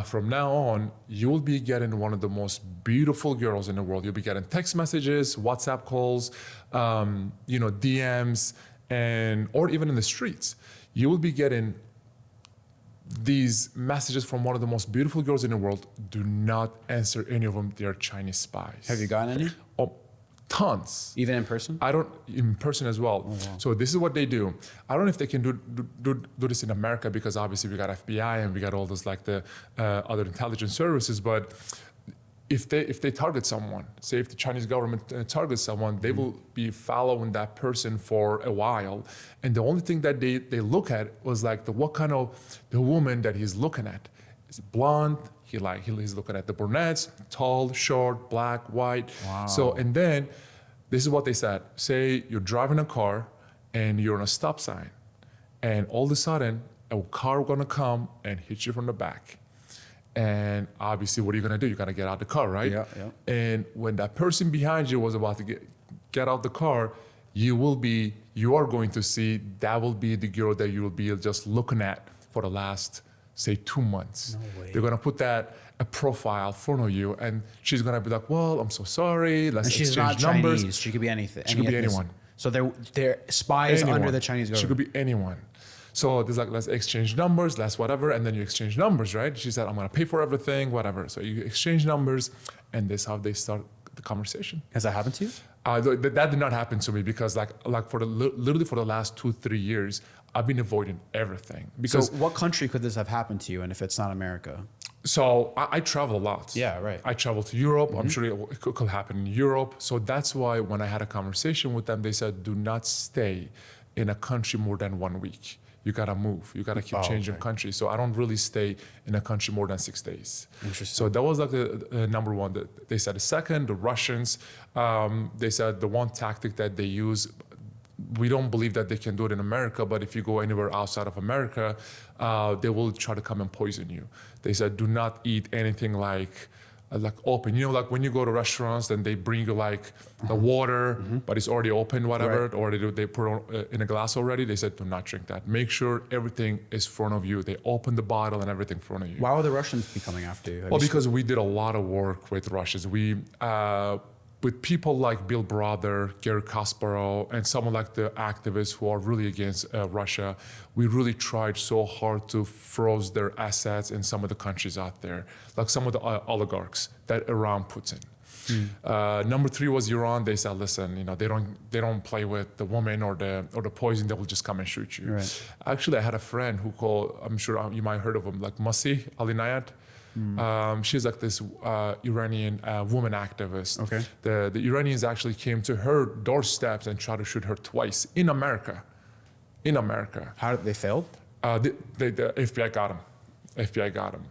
From now on, you'll be getting one of the most beautiful girls in the world. You'll be getting text messages, WhatsApp calls, DMs, or even in the streets. You will be getting these messages from one of the most beautiful girls in the world. Do not answer any of them. They are Chinese spies. Have you gotten any? Oh, tons. Even in person? In person as well. Oh, wow. So this is what they do. I don't know if they can do this in America, because obviously we got FBI and we got all this like the other intelligence services. But if they target someone, say if the Chinese government targets someone, they will be following that person for a while. And the only thing that they look at was like what kind of the woman that he's looking at. Is it blonde? He's looking at the brunettes, tall, short, black, white. Wow. So, and then this is what they said. Say you're driving a car and you're on a stop sign, and all of a sudden a car gonna come and hit you from the back. And obviously, what are you gonna do? You gotta get out the car, right? Yeah. And when that person behind you was about to get out the car, you are going to see that will be the girl that you will be just looking at for the last, say, 2 months. No way. They're gonna put a profile in front of you, and she's gonna be like, "Well, I'm so sorry. Let's And she's exchange not numbers." Chinese. She could be anything. She could be anyone. So they're spies under the Chinese government. She could be anyone. So there's like, let's exchange numbers, let's whatever, and then you exchange numbers, right? She said, I'm gonna pay for everything, whatever. So you exchange numbers, and this is how they start the conversation. Has that happened to you? That did not happen to me, because like for literally for the last 2-3 years, I've been avoiding everything. Because So what country could this have happened to you, and if it's not America? So I travel a lot. Yeah, right. I travel to Europe. I'm sure it could happen in Europe. So that's why when I had a conversation with them, they said, do not stay in a country more than 1 week. You gotta move. You gotta keep changing country. So I don't really stay in a country more than 6 days. Interesting. So that was like the number one. They said the second, the Russians, they said the one tactic that they use, we don't believe that they can do it in America, but if you go anywhere outside of America, they will try to come and poison you. They said, do not eat anything like open. You know, like when you go to restaurants, then they bring you like the water, but it's already open, whatever, or they put it in a glass already. They said, do not drink that. Make sure everything is in front of you. They open the bottle and everything in front of you. Why would the Russians be coming after you? Well, because we did a lot of work with Russians. With people like Bill Brother, Gary Kasparov, and some of like the activists who are really against Russia, we really tried so hard to freeze their assets in some of the countries out there, like some of the oligarchs that Iran puts in. Number 3 was Iran. They said, listen, they don't play with the woman or the poison. They will just come and shoot you. Right. Actually, I had a friend who called. I'm sure you might have heard of him, like Masih Alinayat. She's like this Iranian woman activist. Okay. The Iranians actually came to her doorsteps and tried to shoot her twice in America. How did they failed? The FBI got him. FBI got him.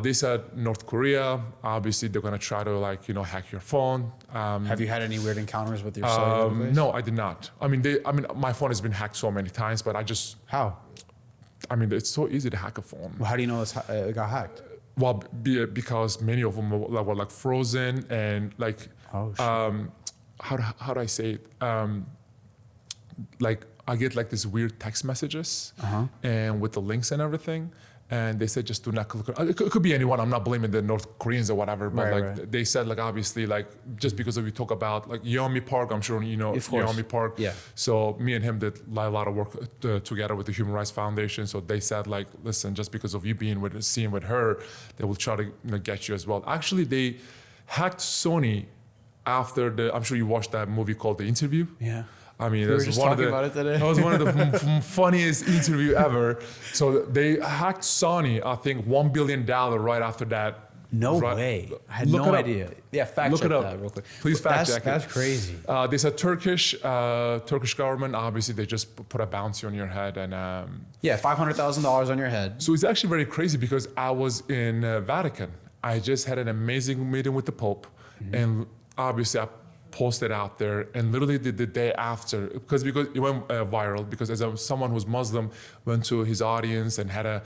They said North Korea, obviously they're gonna try to hack your phone. Have you had any weird encounters with your cellular device? No, I did not. I mean, my phone has been hacked so many times, but How? it's so easy to hack a phone. Well, how do you know it got hacked? Well, because many of them were like frozen and like, Oh, shit. how do I say it? Like I get like these weird text messages and with the links and everything. And they said, just do not click. It could be anyone. I'm not blaming the North Koreans or whatever, but Right. they said like, obviously like, just because we talk about like Yeonmi Park, I'm sure you know Of course. Yeonmi Park. Yeah. So me and him did a lot of work together with the Human Rights Foundation. So they said like, listen, just because of you seeing with her, they will try to get you as well. Actually, they hacked Sony after I'm sure you watched that movie called The Interview. Yeah. I mean, We were that's just one of talking the, about it today. that was one of the funniest interview ever. So they hacked Sony, I think $1 billion right after that. No Right. way. I had Look no it up. idea. Yeah, fact Look check it up. that real quick. Please fact check it. That's crazy. They said Turkish government, obviously they just put a bounty on your head. And Yeah, $500,000 on your head. so it's actually very crazy because I was in Vatican. I just had an amazing meeting with the Pope. And obviously I posted out there, and literally the day after, because it went viral, because as someone who's Muslim, went to his audience and had a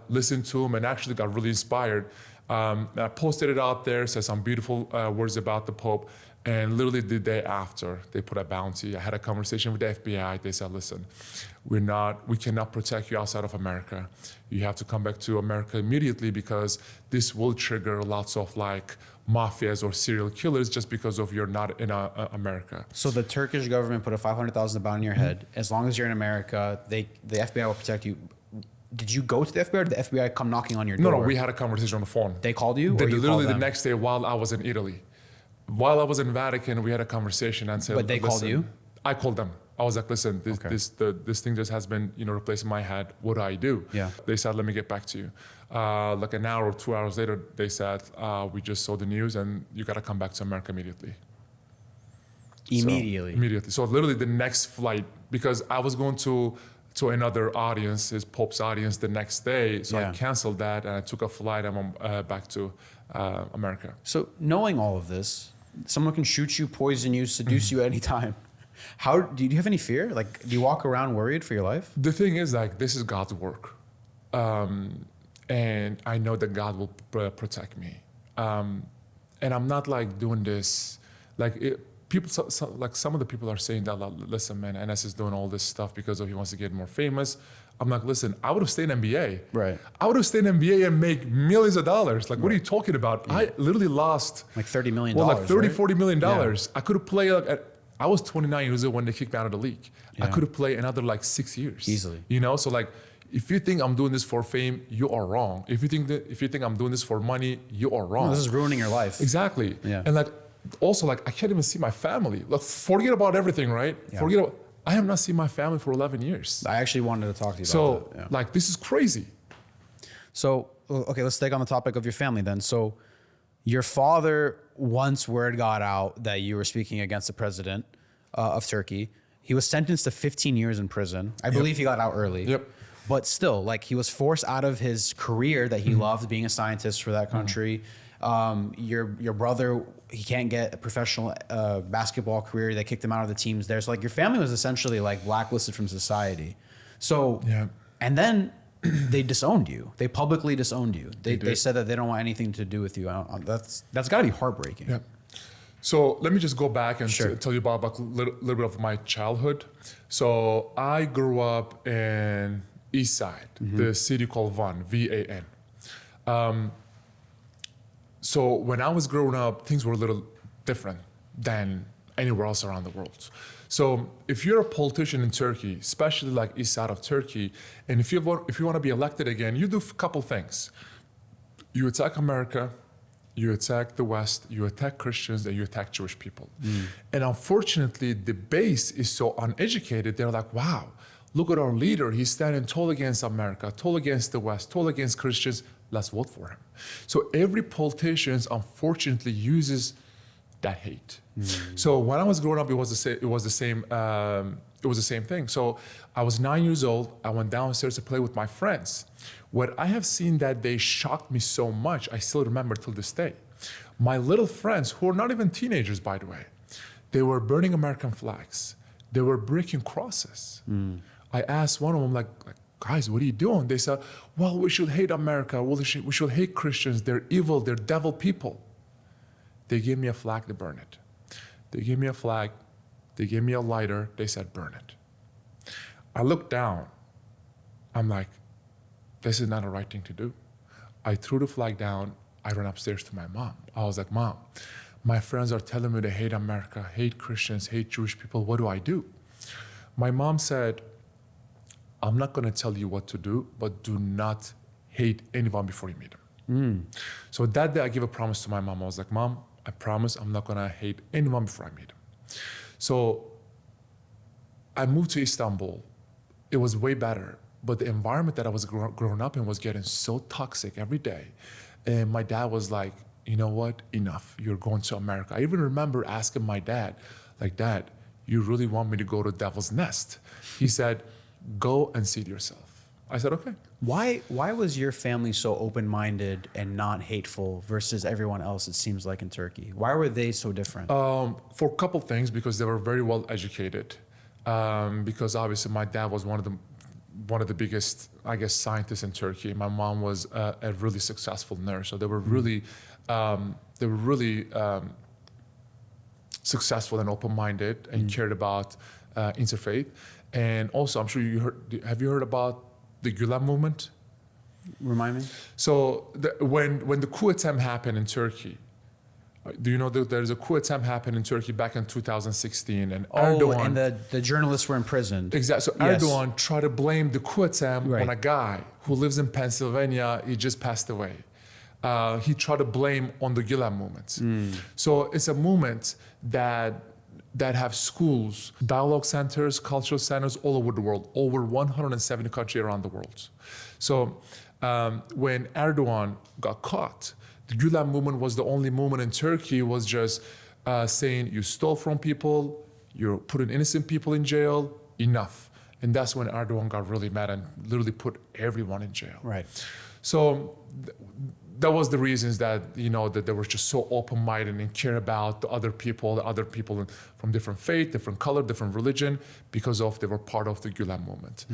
listen to him and actually got really inspired. I posted it out there, said some beautiful words about the Pope. And literally the day after, they put a bounty. I had a conversation with the FBI. They said, listen, we cannot protect you outside of America. You have to come back to America immediately because this will trigger lots of like mafias or serial killers just because of you're not in America. So the Turkish government put a 500,000 bounty on your head. As long as you're in America, the FBI will protect you. Did you go to the FBI or did the FBI come knocking on your door? No, we had a conversation on the phone. They called you? They or you literally called the them? next day while I was in Italy. While I was in Vatican, we had a conversation and said, But they called you? I called them. I was like, listen, this thing just has been, replacing my head. What do I do? Yeah. They said, let me get back to you. Like an hour or 2 hours later, they said, we just saw the news and you got to come back to America immediately. Immediately. So literally the next flight, because I was going to another audience, his Pope's audience the next day. So I canceled that and I took a flight and I'm back to America. So knowing all of this, someone can shoot you, poison you, seduce you at any time. How do you have any fear? Like, do you walk around worried for your life? The thing is, like, this is God's work, and I know that God will protect me. And I'm not like doing this, like people. Like some of the people are saying that, like, listen, man, Enes is doing all this stuff because he wants to get more famous. I'm like, listen, I would have stayed in NBA. Right. I would have stayed in NBA and make millions of dollars. Like, what are you talking about? Yeah. I literally lost like $30 million. Well, like 30, right? $40 million. Yeah. I could have played I was 29 years old when they kicked me out of the league. Yeah. I could have played another like 6 years. Easily. So like, if you think I'm doing this for fame, you are wrong. If you think I'm doing this for money, you are wrong. No, this is ruining your life. Exactly. Yeah. And like, also like, I can't even see my family. Like, forget about everything, right? Yeah. I have not seen my family for 11 years. I actually wanted to talk to you about that. So like, this is crazy. So, okay, let's take on the topic of your family then. So your father, once word got out that you were speaking against the president of Turkey, he was sentenced to 15 years in prison. I believe he got out early. Yep. But still, like, he was forced out of his career that he loved, being a scientist for that country. Your brother, he can't get a professional basketball career. They kicked him out of the teams there. So like, your family was essentially like blacklisted from society. So, and then they disowned you. They publicly disowned you. They said that they don't want anything to do with you. That's got to be heartbreaking. Yeah. So let me just go back and tell you about a little bit of my childhood. So I grew up in East Side, the city called Van, V-A-N. So when I was growing up, things were a little different than anywhere else around the world. So if you're a politician in Turkey, especially like East Side of Turkey, and if you want to be elected again, you do a couple things. You attack America, you attack the West, you attack Christians, and you attack Jewish people. And unfortunately, the base is so uneducated. They're like, wow, look at our leader. He's standing tall against America, tall against the West, tall against Christians. Let's vote for him. So every politician, unfortunately, uses that hate. So when I was growing up, it was the same thing. So I was 9 years old. I went downstairs to play with my friends. What I have seen that day shocked me so much, I still remember till this day. My little friends, who are not even teenagers, by the way, they were burning American flags. They were breaking crosses. I asked one of them, like, guys, what are you doing? They said, well, we should hate America. We should hate Christians. They're evil. They're devil people. They gave me a flag to burn it. They gave me a flag. They gave me a lighter. They said, burn it. I looked down. I'm like, this is not the right thing to do. I threw the flag down. I ran upstairs to my mom. I was like, Mom, my friends are telling me they hate America, hate Christians, hate Jewish people. What do I do? My mom said, I'm not going to tell you what to do, but do not hate anyone before you meet them. So that day I gave a promise to my mom. I was like, Mom, I promise I'm not going to hate anyone before I meet them. So I moved to Istanbul. It was way better, but the environment that I was growing up in was getting so toxic every day. And my dad was like, you know what, enough, you're going to America. I even remember asking my dad, like, Dad, you really want me to go to Devil's Nest? He said, go and see it yourself. I said, okay. Why was your family so open-minded and not hateful versus everyone else, it seems like, in Turkey? Why were they so different? For a couple things, because they were very well educated. Because obviously my dad was one of the biggest, I guess, scientists in Turkey. My mom was a really successful nurse. So they were really successful and open-minded and cared about interfaith. And also, I'm sure have you heard about the Gulen movement? Remind me. So when the coup attempt happened in Turkey, do you know that there's a coup attempt happened in Turkey back in 2016, and Erdogan, and the journalists were imprisoned. Exactly. So Yes. Erdogan tried to blame the coup attempt Right. on a guy who lives in Pennsylvania. He just passed away. He tried to blame on the Gulen movement. So it's a movement that have schools, dialogue centers, cultural centers all over the world, over 170 countries around the world. So when Erdogan got caught, the Gulen movement was the only movement in Turkey was just saying you stole from people, you're putting innocent people in jail, enough. And that's when Erdogan got really mad and literally put everyone in jail. Right. So that was the reasons that, that they were just so open-minded and care about the other people from different faith, different color, different religion, because they were part of the Gulen movement.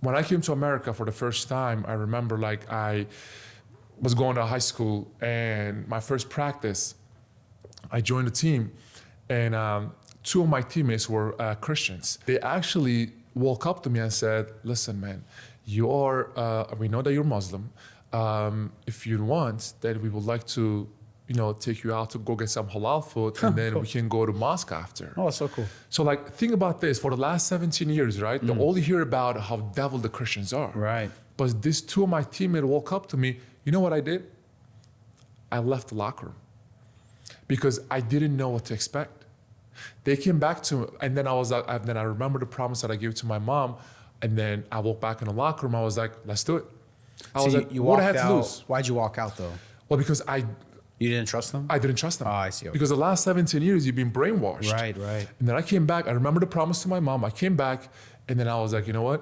When I came to America for the first time, I remember I was going to high school, and my first practice, I joined a team, and two of my teammates were Christians. They actually walked up to me and said, "Listen, man, we know that you're Muslim. If you want, then we would like to, take you out to go get some halal food, and then we can go to mosque after." Oh, so cool. So think about this. For the last 17 years, right? They only hear about how devil the Christians are. Right. But these two of my teammates walk up to me. You know what I did? I left the locker room because I didn't know what to expect. They came back to me, and then I remember the promise that I gave to my mom, and then I walked back in the locker room. I was like, "Let's do it." I was like, you "What I walked had to out. lose?" Why'd you walk out though? Well, because You didn't trust them? I didn't trust them. Oh, I see. Okay. Because the last 17 years, you've been brainwashed. Right. And then I came back. I remember the promise to my mom. I came back, and then I was like, you know what?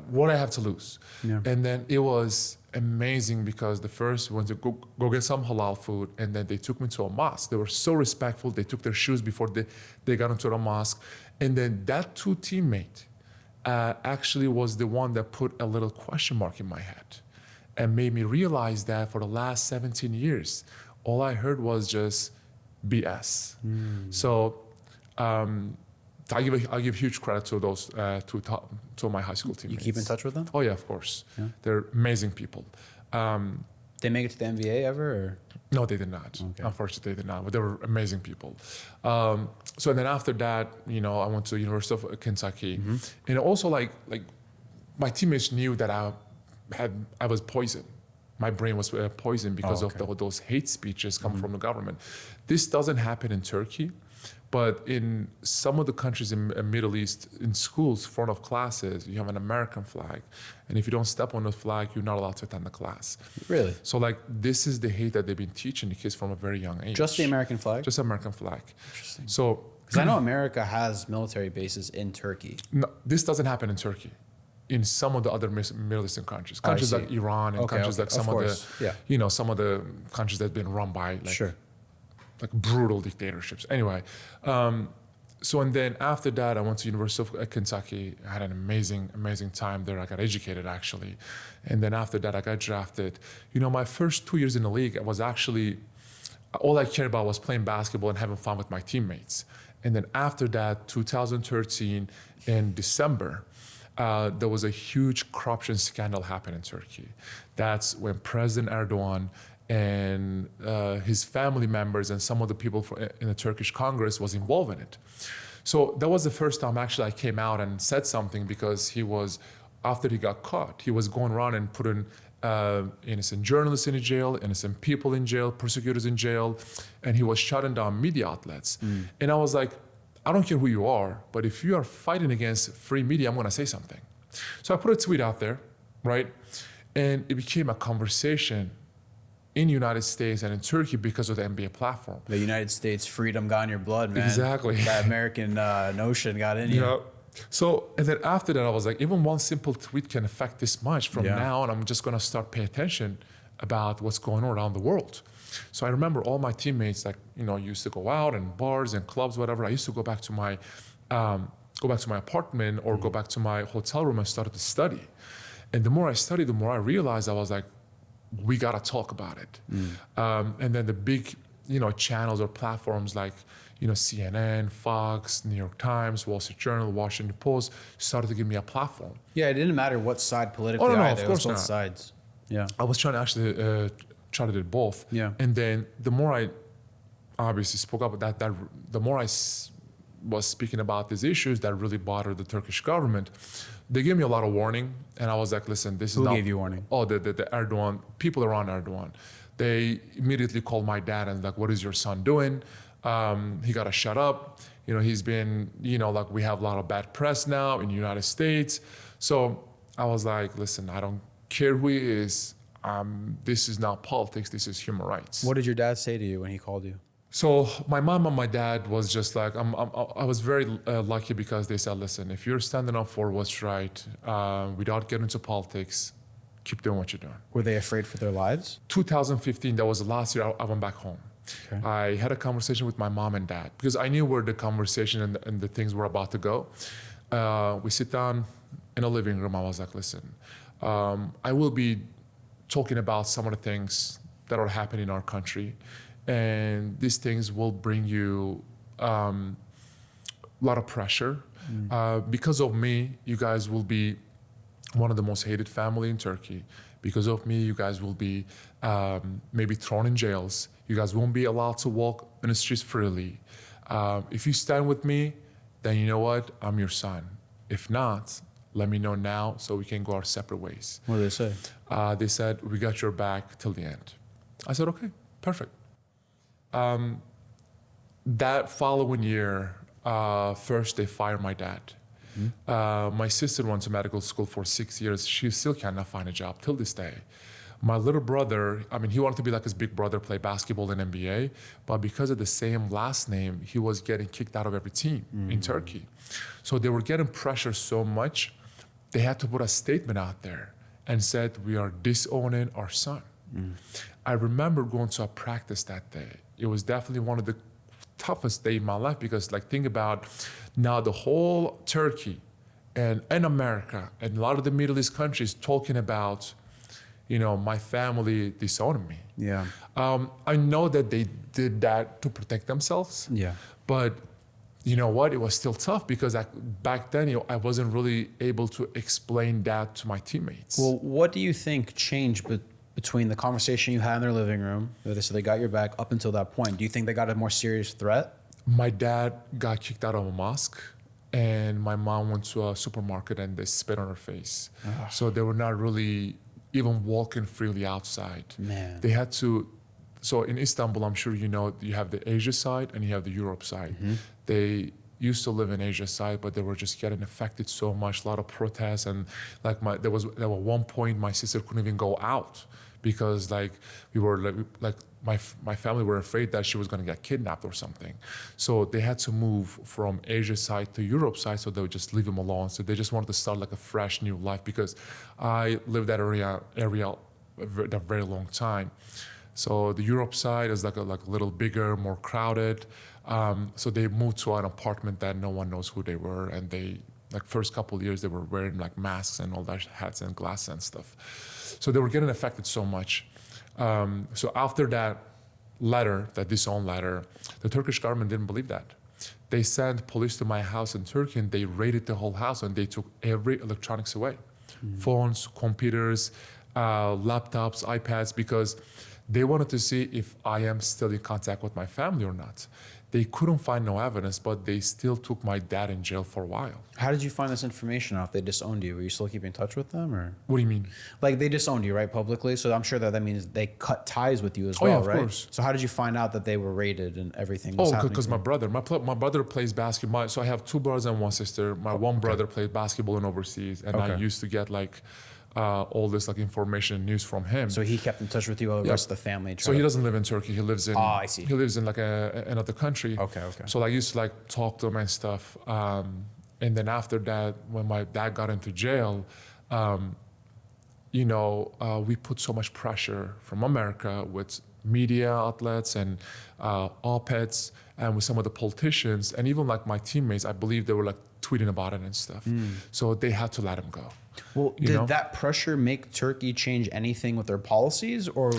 What I have to lose. Yeah. And then it was amazing because the first we went to go get some halal food, and then they took me to a mosque. They were so respectful. They took their shoes before they got into the mosque. And then that two teammate actually was the one that put a little question mark in my head and made me realize that for the last 17 years, all I heard was just BS. So I give huge credit to those two of my high school teammates. You keep in touch with them? Oh yeah, of course. Yeah. They're amazing people. They make it to the NBA ever? Or? No, they did not. Okay. Unfortunately, they did not. But they were amazing people. So then after that, I went to the University of Kentucky, and also like my teammates knew that I was poisoned. My brain was poisoned because of those hate speeches coming from the government. This doesn't happen in Turkey, but in some of the countries in the Middle East, in schools, front of classes, you have an American flag. And if you don't step on the flag, you're not allowed to attend the class. Really? So this is the hate that they've been teaching the kids from a very young age. Just the American flag? Just the American flag. Interesting. So, because I know America has military bases in Turkey. no, this doesn't happen in Turkey. In some of the other Middle Eastern countries, countries like Iran, and countries like some of the, some of the countries that've been run by like brutal dictatorships. Anyway, so and then after that, I went to University of Kentucky. I had an amazing time there. I got educated actually, and then after that, I got drafted. My first 2 years in the league, I was actually all I cared about was playing basketball and having fun with my teammates. And then after that, 2013 in December. There was a huge corruption scandal happen in Turkey. That's when President Erdogan and his family members and some of the people in the Turkish Congress was involved in it. So that was the first time actually I came out and said something because after he got caught, he was going around and putting innocent journalists in jail, innocent people in jail, prosecutors in jail, and he was shutting down media outlets. And I was like, I don't care who you are, but if you are fighting against free media, I'm going to say something. So I put a tweet out there, right? And it became a conversation in the United States and in Turkey because of the NBA platform. The United States freedom got in your blood, man. Exactly. That American notion got in you. Yeah. So, and then after that, I was like, even one simple tweet can affect this much from now, and I'm just going to start paying attention about what's going on around the world. So I remember all my teammates, used to go out and bars and clubs, whatever. I used to go back to my apartment or go back to my hotel room and started to study. And the more I studied, the more I realized I was like, we gotta talk about it. And then the big channels or platforms like, CNN, Fox, New York Times, Wall Street Journal, Washington Post started to give me a platform. Yeah, it didn't matter what side politically Oh, no, either. of It was course both not. sides. Yeah. I was trying to actually try to do both. Yeah. And then the more I obviously spoke up that the more I was speaking about these issues that really bothered the Turkish government, they gave me a lot of warning, and I was like, listen, this is Who not... gave you warning? Oh, the Erdogan, people around Erdogan. They immediately called my dad and like, what is your son doing? He got to shut up. He's been, like we have a lot of bad press now in the United States. So I was like, listen, I don't care who he is. This is not politics. This is human rights. What did your dad say to you when he called you? So my mom and my dad was just like, I was very lucky because they said, listen, if you're standing up for what's right, without getting into politics, keep doing what you're doing. Were they afraid for their lives? 2015, that was the last year I went back home. Okay. I had a conversation with my mom and dad because I knew where the conversation and the things were about to go. We sit down in a living room. I was like, listen, I will be talking about some of the things that are happening in our country. And these things will bring you a lot of pressure. Because of me, you guys will be one of the most hated family in Turkey. Because of me, you guys will be maybe thrown in jails. You guys won't be allowed to walk in the streets freely. If you stand with me, then you know what? I'm your son. If not, let me know now so we can go our separate ways. What did they say? They said, we got your back till the end. I said, okay, perfect. That following year, first they fired my dad. My sister went to medical school for 6 years. She still cannot find a job till this day. My little brother, he wanted to be like his big brother, play basketball in NBA, but because of the same last name, he was getting kicked out of every team in Turkey. So they were getting pressure so much, they had to put a statement out there and said, we are disowning our son. I remember going to a practice that day. It was definitely one of the toughest days in my life because think about now the whole Turkey and America and a lot of the Middle East countries talking about, my family disowning me. Yeah. I know that they did that to protect themselves. Yeah. But you know what? It was still tough because back then I wasn't really able to explain that to my teammates. Well, what do you think changed between the conversation you had in their living room, so they got your back up until that point? Do you think they got a more serious threat? My dad got kicked out of a mosque, and my mom went to a supermarket and they spit on her face. So they were not really even walking freely outside. Man. They had to. So in Istanbul, I'm sure you know, you have the Asia side and you have the Europe side. They used to live in Asia side, but they were just getting affected so much, a lot of protests, and there was one point my sister couldn't even go out because we were my family were afraid that she was going to get kidnapped or something. So they had to move from Asia side to Europe side, so they would just leave them alone. So they just wanted to start a fresh new life because I lived that area a very long time. So the Europe side is like a little bigger, more crowded. So they moved to an apartment that no one knows who they were, and they first couple of years they were wearing masks and all that, hats and glasses and stuff. So they were getting affected so much. So after that letter, that disown letter, the Turkish government didn't believe that. They sent police to my house in Turkey and they raided the whole house and they took every electronics away, phones, computers, laptops, iPads, because they wanted to see if I am still in contact with my family or not. They couldn't find no evidence, but they still took my dad in jail for a while. How did you find this information out if they disowned you? Were you still keeping in touch with them, or? What do you mean? They disowned you, right, publicly? So I'm sure that means they cut ties with you as well, yeah, of right? course. So how did you find out that they were raided and everything was happening? Because my brother plays basketball. So I have two brothers and one sister. My one brother played basketball in overseas, and I used to get all this information and news from him. So he kept in touch with you, while the rest of the family. So he doesn't live in Turkey. He lives in. I see. He lives in another country. Okay. So I used to talk to him and stuff. And then after that, when my dad got into jail, we put so much pressure from America with media outlets and op-eds and with some of the politicians and even my teammates. I believe they were tweeting about it and stuff. So they had to let him go. Well, did that pressure make Turkey change anything with their policies, or?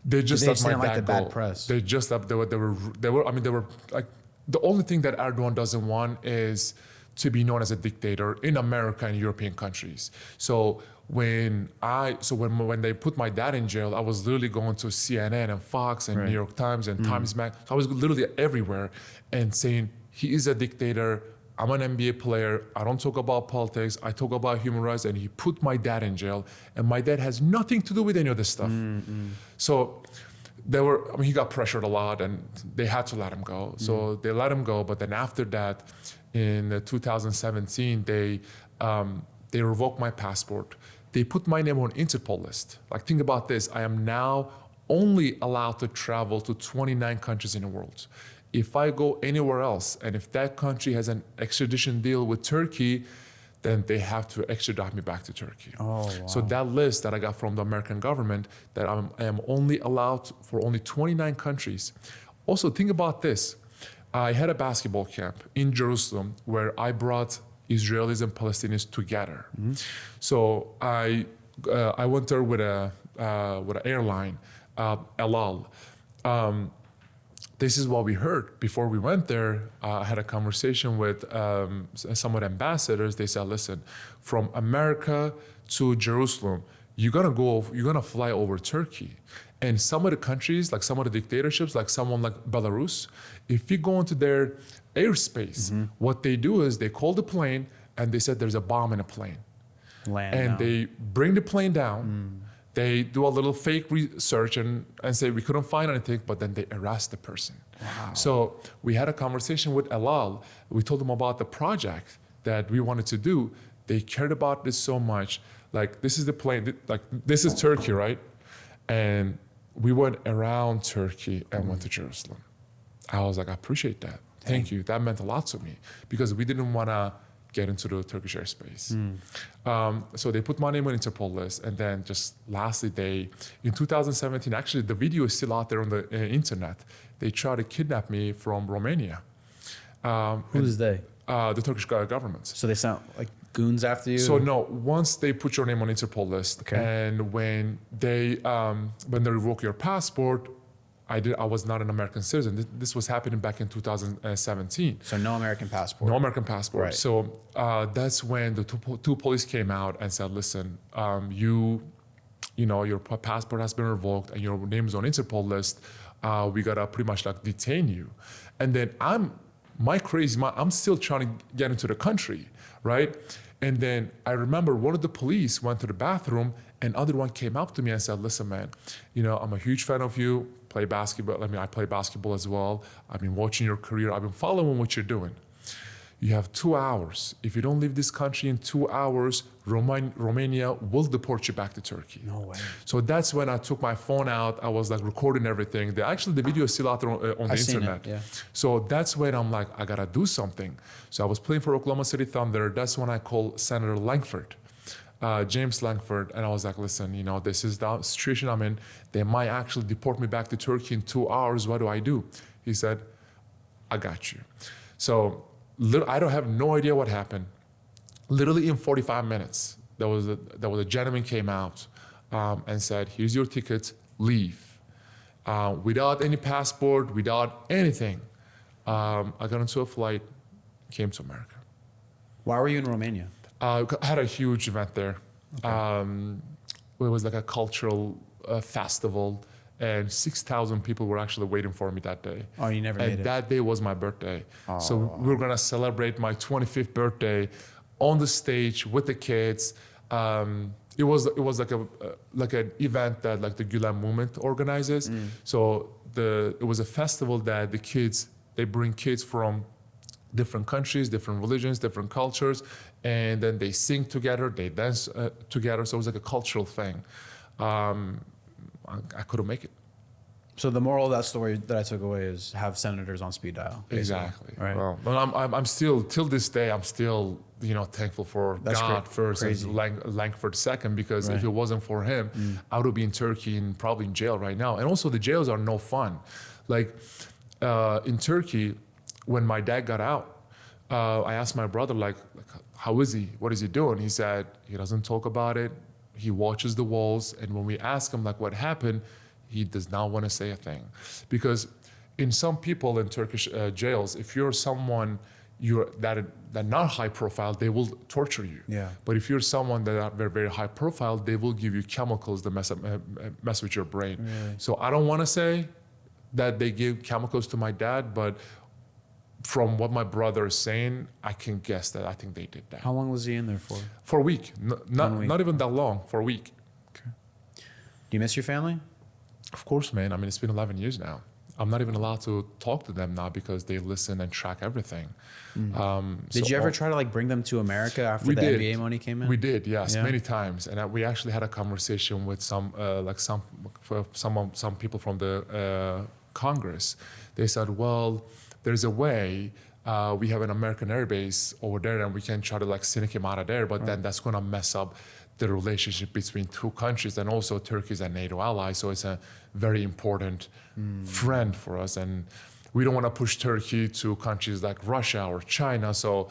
They just They let my didn't like dad the bad go. press. They just let, they were, I mean, they were like, the only thing that Erdogan doesn't want is to be known as a dictator in America and European countries. So when they put my dad in jail, I was literally going to CNN and Fox and New York Times and Times Mag. I was literally everywhere and saying, he is a dictator. I'm an NBA player. I don't talk about politics. I talk about human rights. And he put my dad in jail. And my dad has nothing to do with any of this stuff. So he got pressured a lot and they had to let him go. So they let him go. But then after that, in 2017, they revoked my passport. They put my name on Interpol list. Like, think about this. I am now only allowed to travel to 29 countries in the world. If I go anywhere else, and if that country has an extradition deal with Turkey, then they have to extradite me back to Turkey. Oh, wow. So that list that I got from the American government, that I am only allowed for only 29 countries. Also, think about this. I had a basketball camp in Jerusalem where I brought Israelis and Palestinians together. So I went there with an airline, El Al. This is what we heard. Before we went there, I had a conversation with some of the ambassadors. They said, listen, from America to Jerusalem, you're gonna fly over Turkey. And some of the countries, like some of the dictatorships, like someone like Belarus, if you go into their airspace, what they do is they call the plane and they said there's a bomb in a plane. They bring the plane down. They do a little fake research and say we couldn't find anything, but then they arrest the person. Wow. So we had a conversation with El Al. We told them about the project that we wanted to do. They cared about this so much. Like, this is the plane, like this is Turkey, right? And we went around Turkey and went to Jerusalem. I was like, I appreciate that. Thank you. That meant a lot to me because we didn't want to get into the Turkish airspace. So they put my name on Interpol list. And then just lastly, in 2017, actually the video is still out there on the internet. They tried to kidnap me from Romania. Who's they? The Turkish government. So they sound like goons after you? So no, once they put your name on Interpol list, and when they revoke your passport, I was not an American citizen. This was happening back in 2017. So no American passport. No American passport. Right. So that's when the two police came out and said, listen, your passport has been revoked and your name is on Interpol list. We gotta pretty much like detain you. And then I'm still trying to get into the country, right? And then I remember one of the police went to the bathroom and other one came up to me and said, listen, man, I'm a huge fan of you, play basketball. I play basketball as well. I've been watching your career. I've been following what you're doing. You have 2 hours. If you don't leave this country in 2 hours, Romania will deport you back to Turkey. No way. So that's when I took my phone out. I was like recording everything. The video is still out there on the internet. Yeah. So that's when I'm like, I gotta do something. So I was playing for Oklahoma City Thunder. That's when I called Senator Langford, James Langford, and I was like, listen, this is the situation I'm in. They might actually deport me back to Turkey in 2 hours. What do I do? He said, I got you. So I don't have no idea what happened. Literally in 45 minutes, there was a gentleman came out and said, here's your ticket, leave. Without any passport, without anything. I got into a flight, came to America. Why were you in Romania? I had a huge event there. Okay. It was like a cultural festival, and 6,000 people were actually waiting for me that day. Oh, you never made it. And that day was my birthday. Oh. So we were gonna celebrate my 25th birthday on the stage with the kids. It was like an event that like the Gülen movement organizes. So it was a festival that they bring kids from different countries, different religions, different cultures, and then they sing together, they dance together. So it was like a cultural thing. I couldn't make it. So the moral of that story that I took away is have senators on speed dial. Basically. Exactly. Right. Well, but I'm still, till this day, I'm still, thankful for God first and Langford second, because if it wasn't for him, I would be in Turkey and probably in jail right now. And also the jails are no fun. Like in Turkey, when my dad got out, I asked my brother, like, how is he? What is he doing? He said, he doesn't talk about it. He watches the walls. And when we ask him, like, what happened? He does not want to say a thing. Because in some people in Turkish jails, if you're someone that not high profile, they will torture you. Yeah. But if you're someone that are very, very high profile, they will give you chemicals that mess with your brain. Really? So I don't want to say that they give chemicals to my dad, but from what my brother is saying, I can guess that I think they did that. How long was he in there for? For a week. Week. Not even that long, for a week. Do you miss your family? Of course, man. I mean, it's been 11 years now. I'm not even allowed to talk to them now because they listen and track everything. Did you ever try to like bring them to America after the NBA money came in? We did, yes, Yeah. many times, and we actually had a conversation with some people from the Congress. They said, "Well, there's a way. We have an American air base over there, and we can try to like sneak him out of there, but then that's going to mess up the relationship between two countries, and also Turkey is a NATO ally, so it's a very important friend for us, and we don't want to push Turkey to countries like Russia or China. So,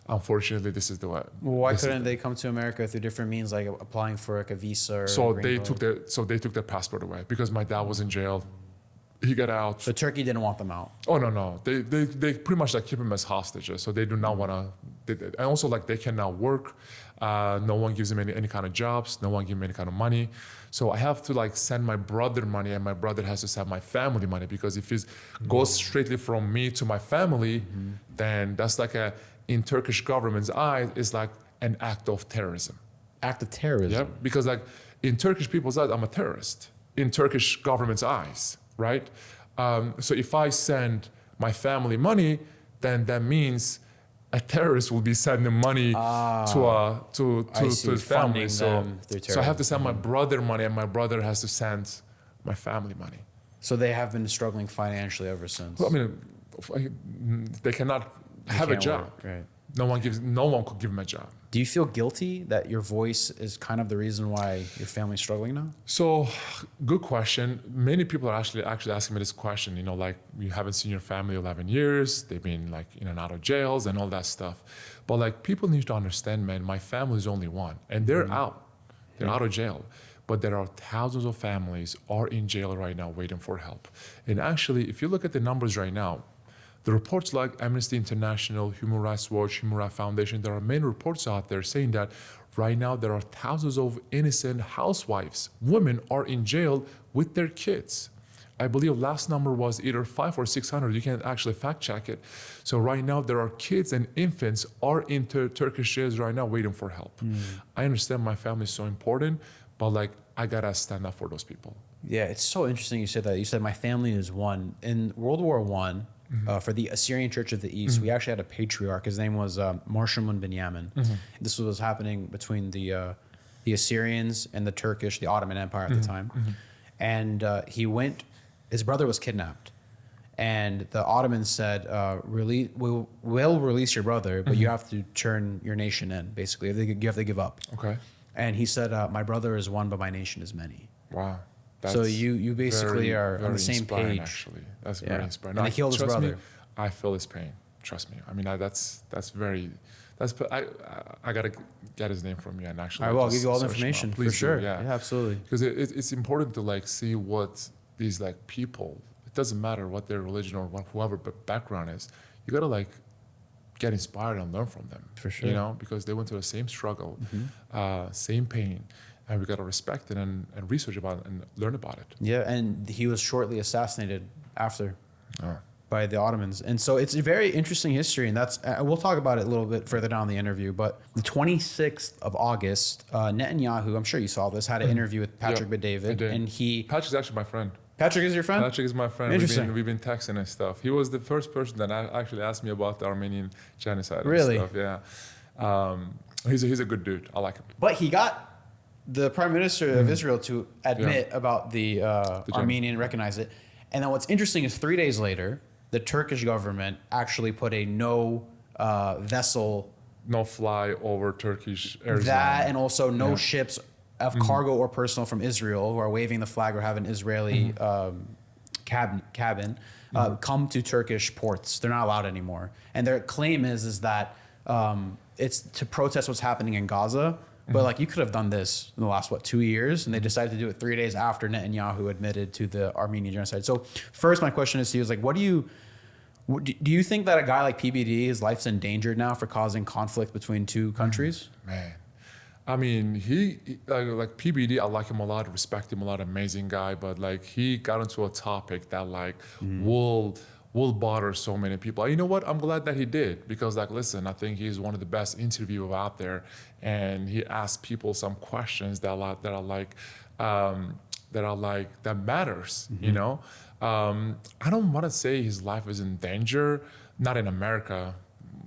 unfortunately, this is the way. Well, why couldn't they come to America through different means, like applying for like a visa? Or So a green card? they took their passport away because my dad was in jail. He got out. So Turkey didn't want them out. Oh no. They pretty much like keep him as hostages. So they do not want to. And also like they cannot work. No one gives him any kind of jobs. No one gives him any kind of money. So I have to like send my brother money, and my brother has to send my family money, because if it goes straightly from me to my family, then that's like in Turkish government's eyes, is like an act of terrorism. Act of terrorism. Yeah, because like in Turkish people's eyes, I'm a terrorist. In Turkish government's eyes, right? So if I send my family money, then that means a terrorist will be sending money to his family. So I have to send my brother money, and my brother has to send my family money. So they have been struggling financially ever since. Well, I mean, they cannot have a can't job. work, right. No one could give them a job. Do you feel guilty that your voice is kind of the reason why your family's struggling now? So, good question. Many people are actually asking me this question. You know, like, you haven't seen your family 11 years. They've been like in and out of jails and all that stuff. But like, people need to understand, man, my family is only one, and they're out. They're out of jail. But there are thousands of families are in jail right now waiting for help. And actually, if you look at the numbers right now, the reports like Amnesty International, Human Rights Watch, Human Rights Foundation, there are many reports out there saying that right now there are thousands of innocent housewives, women are in jail with their kids. I believe last number was either 500 or 600. You can actually fact check it. So right now there are kids and infants are in Turkish jails right now waiting for help. I understand my family is so important, but like, I gotta stand up for those people. Yeah, it's so interesting you said that. You said my family is one. In World War I, for the Assyrian Church of the East, we actually had a patriarch. His name was Marshamun Binyamin. This was happening between the Assyrians and the Ottoman Empire at the time. And his brother was kidnapped. And the Ottomans said, we'll release your brother, but you have to turn your nation in, basically. You have to give up. Okay. And he said, my brother is one, but my nation is many. Wow. So you basically are on the same page. Actually, that's very inspiring. And he killed his brother. Me, I feel his pain. Trust me. I mean, I gotta get his name from you and actually. I will. I'll give you all the information for sure. Yeah, absolutely. Because it's important to like see what these like people. It doesn't matter what their religion or whoever background is. You gotta like get inspired and learn from them. For sure. You know, because they went through the same struggle, same pain. And we got to respect it and research about it and learn about it. Yeah, and he was shortly assassinated after by the Ottomans. And so it's a very interesting history, and that's we'll talk about it a little bit further down the interview. But the 26th of August, Netanyahu, I'm sure you saw this, had an interview with Patrick Bet-David. And Patrick's actually my friend. Patrick is your friend? Patrick is my friend. Interesting. We've been texting and stuff. He was the first person that actually asked me about the Armenian genocide really? and stuff. Yeah. He's a good dude. I like him. But he got the prime minister of Israel to admit about the Armenian, recognize it. And then what's interesting is 3 days later, the Turkish government actually put a no fly over Turkish air zone. That, and also no ships of cargo or personal from Israel who are waving the flag or have an Israeli cabin come to Turkish ports. They're not allowed anymore. And their claim is that it's to protest what's happening in Gaza, But like you could have done this in the last 2 years, and they decided to do it 3 days after Netanyahu admitted to the Armenian genocide. So first, my question is to you is like, do you think that a guy like PBD, his life's endangered now for causing conflict between two countries? Man, I mean, he like PBD. I like him a lot, respect him a lot, amazing guy. But like he got into a topic that like will bother so many people. You know what? I'm glad that he did, because like, listen, I think he's one of the best interviewers out there, and he asked people some questions that matters. You know, I don't want to say his life is in danger, not in America,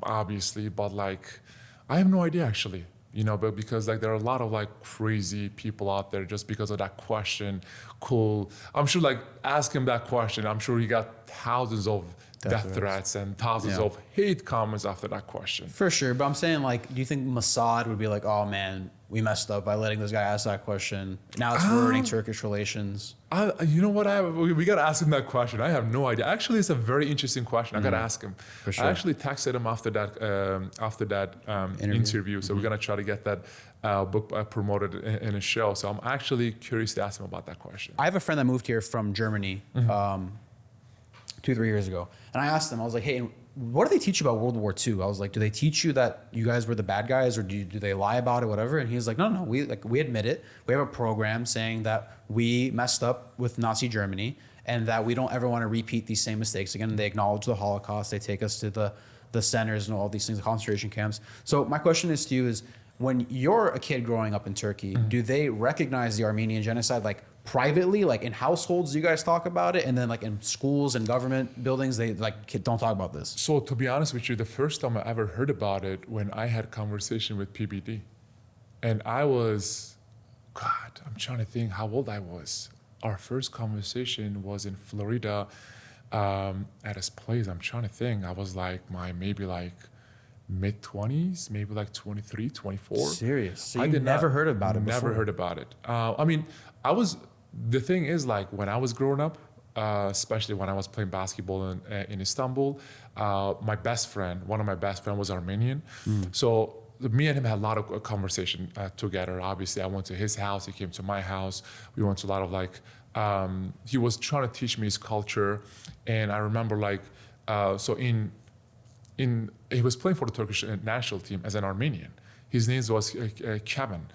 obviously, but like, I have no idea actually. You know, but because like there are a lot of like crazy people out there just because of that question. Cool. I'm sure like ask him that question. I'm sure he got thousands of death threats and thousands of hate comments after that question. For sure. But I'm saying like, do you think Mossad would be like, oh man, we messed up by letting this guy ask that question. Now it's ruining Turkish relations. You know what? We got to ask him that question. I have no idea. Actually, it's a very interesting question. I got to ask him. For sure. I actually texted him after that interview. So we're going to try to get that book promoted in a show. So I'm actually curious to ask him about that question. I have a friend that moved here from Germany 2-3 years ago. And I asked him, I was like, hey, what do they teach you about World War II? I was like, do they teach you that you guys were the bad guys, or do they lie about it, whatever? And he was like, no, we admit it. We have a program saying that we messed up with Nazi Germany and that we don't ever want to repeat these same mistakes again. And they acknowledge the Holocaust. They take us to the centers and all these things, the concentration camps. So my question is to you is, when you're a kid growing up in Turkey, do they recognize the Armenian genocide like privately, like in households, do you guys talk about it? And then like in schools and government buildings, they like don't talk about this? So to be honest with you, the first time I ever heard about it when I had conversation with PBD. And I was, God, I'm trying to think how old I was. Our first conversation was in Florida at his place. I'm trying to think. I was like maybe like mid-20s, maybe like 23, 24. Serious? So you never heard about it before? Never heard about it. I mean, the thing is like when I was growing up, especially when I was playing basketball in Istanbul, one of my best friend was Armenian. So me and him had a lot of conversation together. Obviously, I went to his house, he came to my house. We went to a lot of like, he was trying to teach me his culture. And I remember like, he was playing for the Turkish national team as an Armenian. His name was Kevin.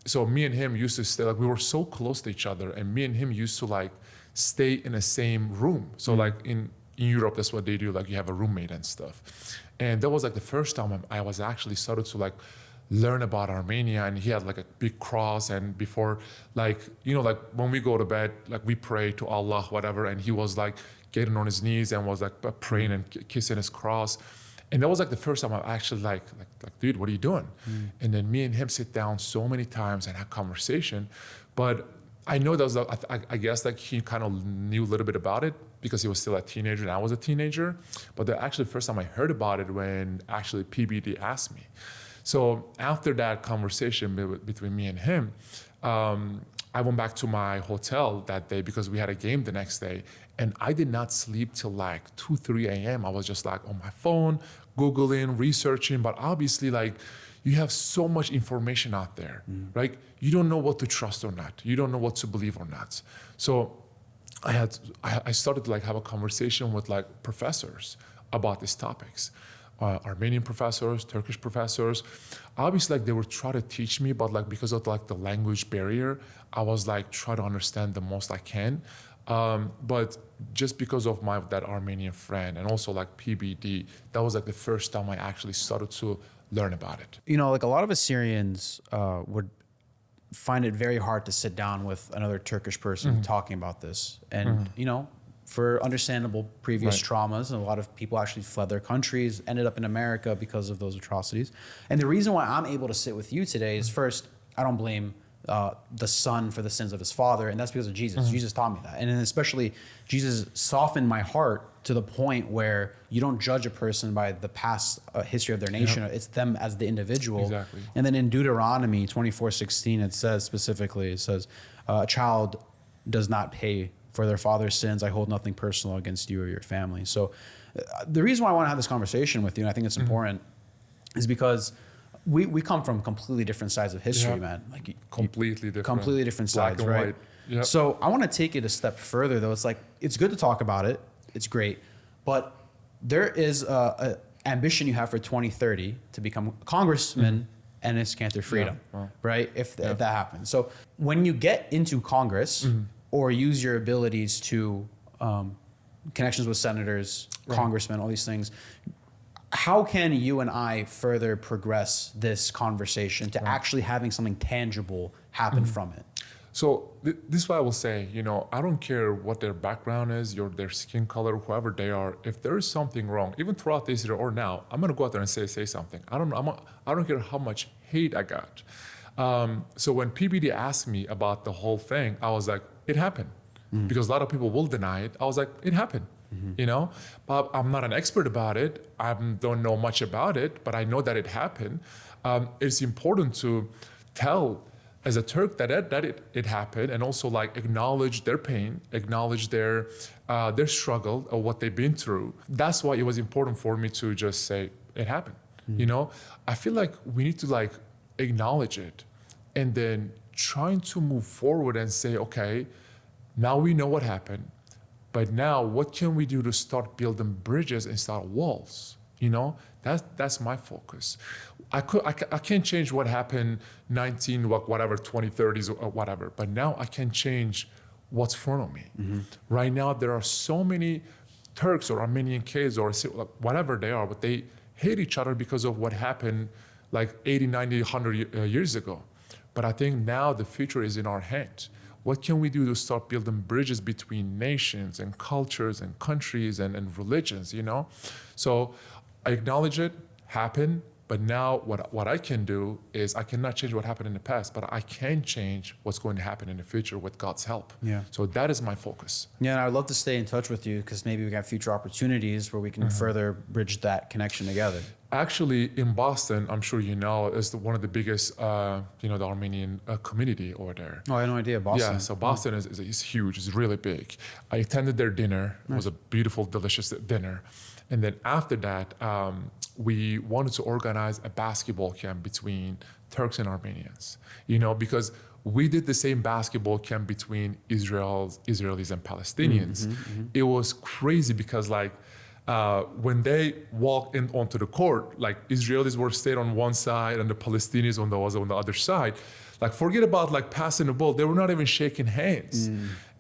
So me and him used to stay, like we were so close to each other, and me and him used to like stay in the same room. So like in Europe, that's what they do, like you have a roommate and stuff. And that was like the first time I was actually started to like learn about Armenia, and he had like a big cross, and before like, you know, like when we go to bed, like we pray to Allah, whatever, and he was like getting on his knees and was like praying and kissing his cross. And that was like the first time I actually like, dude, what are you doing? And then me and him sit down so many times and have conversation. But I know that was, I guess like he kind of knew a little bit about it because he was still a teenager and I was a teenager. But the actually first time I heard about it when actually PBD asked me. So after that conversation between me and him, I went back to my hotel that day because we had a game the next day. And I did not sleep till like 2, 3 a.m. I was just like on my phone, Googling, researching. But obviously like you have so much information out there, right? You don't know what to trust or not. You don't know what to believe or not. So I started to like have a conversation with like professors about these topics. Armenian professors, Turkish professors. Obviously, like they were trying to teach me, but like because of like the language barrier, I was like trying to understand the most I can. But just because of that Armenian friend and also like PBD, that was like the first time I actually started to learn about it. You know, like a lot of Assyrians would find it very hard to sit down with another Turkish person talking about this. And, you know, for understandable previous traumas, and a lot of people actually fled their countries, ended up in America because of those atrocities. And the reason why I'm able to sit with you today is first, I don't blame the son for the sins of his father, and that's because of Jesus. Jesus taught me that. And then especially Jesus softened my heart to the point where you don't judge a person by the past history of their nation. It's them as the individual. Exactly. And then in Deuteronomy 24:16, it says specifically, a child does not pay for their father's sins. I hold nothing personal against you or your family. So the reason why I want to have this conversation with you, and I think it's important, is because we come from completely different sides of history, Yeah. man. Like Completely different. completely different Black sides, and right? white. Yep. So I want to take it a step further, though. It's like it's good to talk about it. It's great, but there is a ambition you have for 2030 to become Congressman Enes Kanter Freedom, Wow. right? If that happens. So when you get into Congress or use your abilities to connections with senators, congressmen, all these things, how can you and I further progress this conversation to actually having something tangible happen from it? So this is why I will say, I don't care what their background is, their skin color, whoever they are. If there is something wrong, even throughout this year or now, I'm gonna go out there and say something. I don't care how much hate I got. So when PBD asked me about the whole thing, I was like, it happened, because a lot of people will deny it. I was like, it happened. But I'm not an expert about it. I don't know much about it, but I know that it happened. It's important to tell as a Turk that it happened, and also like acknowledge their pain, acknowledge their struggle or what they've been through. That's why it was important for me to just say it happened. I feel like we need to like acknowledge it, and then trying to move forward and say, okay, now we know what happened, but now what can we do to start building bridges instead of walls? That's my focus. I can't change what happened 2030s or whatever, but now I can change what's in front of me. Right now there are so many Turks or Armenian kids or whatever they are, but they hate each other because of what happened like 80, 90, 100 years ago. But I think now the future is in our hands. What can we do to start building bridges between nations and cultures and countries and religions, So I acknowledge it happened, but now what I can do is I cannot change what happened in the past, but I can change what's going to happen in the future with God's help. Yeah. So that is my focus. Yeah, and I'd love to stay in touch with you because maybe we got future opportunities where we can further bridge that connection together. Actually, in Boston, I'm sure is one of the biggest, the Armenian community over there. Oh, I had no idea. Boston. Yeah, so Boston is huge. It's really big. I attended their dinner. It was a beautiful, delicious dinner. And then after that, we wanted to organize a basketball camp between Turks and Armenians, because we did the same basketball camp between Israelis and Palestinians. It was crazy because when they walked in onto the court, like Israelis were stayed on one side and the Palestinians on the other side. Like forget about passing the ball. They were not even shaking hands.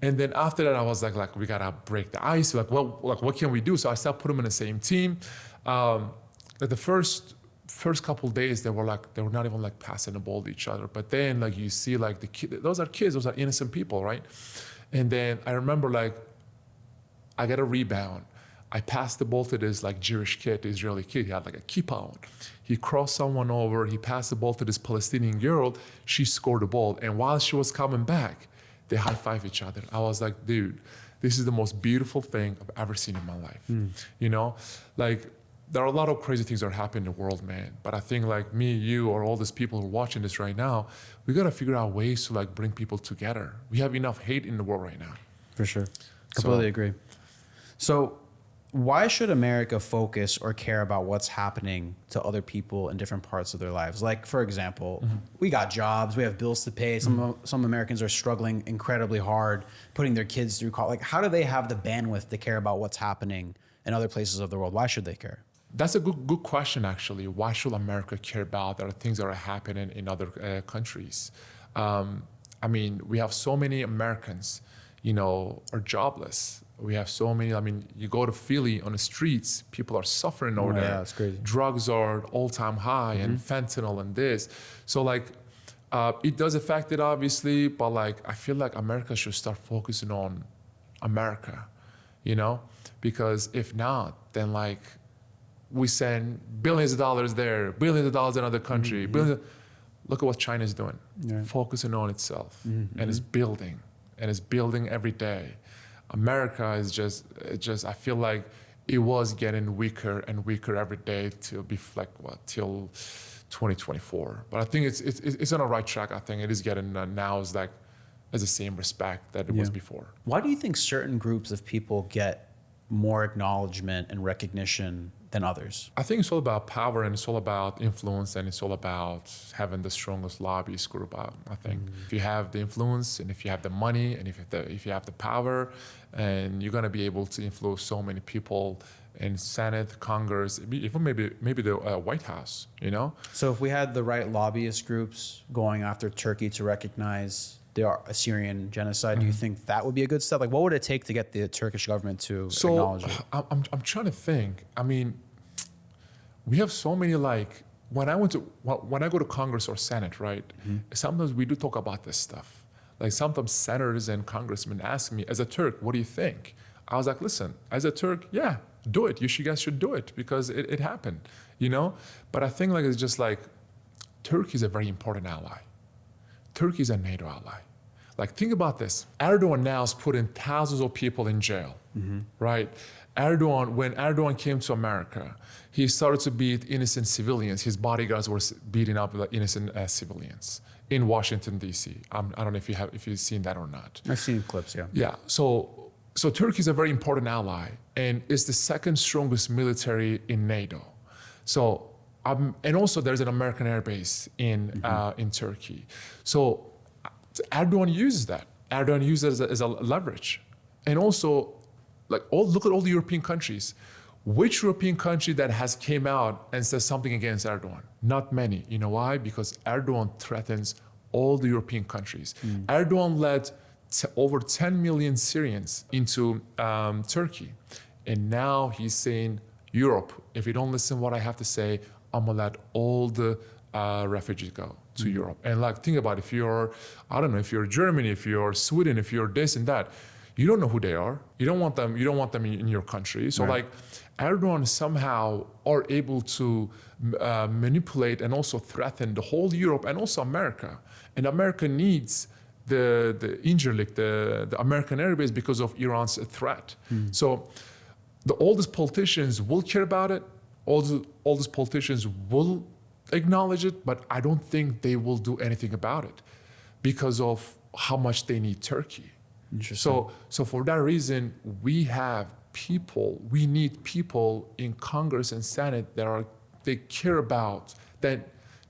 And then after that, I was like we gotta break the ice. What can we do? So I started putting them in the same team. The first couple days, they were not even passing the ball to each other. But then you see the kid, those are kids, those are innocent people, right? And then I remember I got a rebound. I passed the ball to this Jewish kid, Israeli kid. He had a kippah on. He crossed someone over. He passed the ball to this Palestinian girl. She scored the ball. And while she was coming back, they high-fived each other. I was like, dude, this is the most beautiful thing I've ever seen in my life. There are a lot of crazy things that are happening in the world, man. But I think me, you, or all these people who are watching this right now, we got to figure out ways to bring people together. We have enough hate in the world right now. For sure. Completely agree. So why should America focus or care about what's happening to other people in different parts of their lives? For example, we got jobs, we have bills to pay. Some Americans are struggling incredibly hard, putting their kids through college. How do they have the bandwidth to care about what's happening in other places of the world? Why should they care? That's a good question, actually. Why should America care about there are things that are happening in other countries? We have so many Americans, are jobless. We have so many, you go to Philly on the streets, people are suffering over there. Yeah, it's crazy. Drugs are all-time high and fentanyl and this. So it does affect it, obviously, but I feel like America should start focusing on America, because if not, then we send billions of dollars there, billions of dollars in another country, look at what China's doing, focusing on itself, and it's building every day. America is just I feel like it was getting weaker and weaker every day till till 2024. But I think it's on the right track. I think it is getting now as the same respect that it was before. Why do you think certain groups of people get more acknowledgement and recognition than others? I think it's all about power, and it's all about influence, and it's all about having the strongest lobbyist group out. I think if you have the influence, and if you have the money, and if you have the power, and you're gonna be able to influence so many people in Senate, Congress, even maybe the White House. You know. So if we had the right lobbyist groups going after Turkey to recognize the Assyrian genocide, do you think that would be a good step? Like, what would it take to get the Turkish government to acknowledge it? I'm trying to think. I mean, we have so many, like, when I go to Congress or Senate, right? Sometimes we do talk about this stuff. Like, sometimes senators and congressmen ask me, as a Turk, what do you think? I was like, listen, as a Turk, yeah, do it. You guys should do it because it happened, you know? But I think, like, it's just like, Turkey is a very important ally. Turkey is a NATO ally. Like, think about this. Erdogan now is putting thousands of people in jail, right? When Erdogan came to America, he started to beat innocent civilians. His bodyguards were beating up the innocent civilians in Washington, D.C. I don't know if you've seen that or not. I've seen clips, yeah. Yeah, so Turkey is a very important ally, and it's the second strongest military in NATO. So, and also there's an American air base in Turkey. So Erdogan uses that. Erdogan uses it as a leverage. And also, like, look at all the European countries. Which European country that has came out and says something against Erdogan? Not many. You know why? Because Erdogan threatens all the European countries. Erdogan led over 10 million Syrians into Turkey. And now he's saying, Europe, if you don't listen to what I have to say, I'm gonna let all the refugees go to Europe. And, like, think about if you're Germany, if you're Sweden, if you're this and that, you don't know who they are. You don't want them in your country. So, like, Erdogan somehow are able to manipulate and also threaten the whole Europe and also America. And America needs the Incirlik, the American air base, because of Iran's threat. So all these politicians will care about it. All these politicians will acknowledge it, but I don't think they will do anything about it because of how much they need Turkey. So for that reason, we need people in Congress and Senate that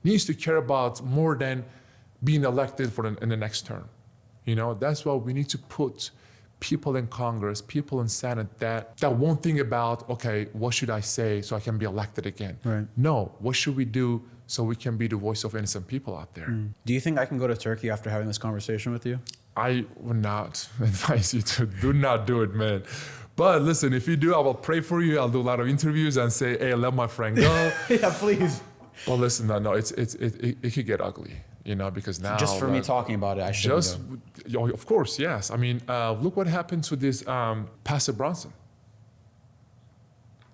needs to care about more than being elected in the next term. You know, that's why we need to put people in Congress, people in Senate that won't think about, okay, what should I say so I can be elected again? Right. No, what should we do so we can be the voice of innocent people out there? Do you think I can go to Turkey after having this conversation with you? I would not advise you to do not do it, man. But listen, if you do, I will pray for you. I'll do a lot of interviews and say, hey, let my friend go. Yeah, please. But listen, no, it could get ugly, you know, because now Just for me talking about it, I shouldn't go. Of course, yes. I mean, look what happened to this Pastor Brunson.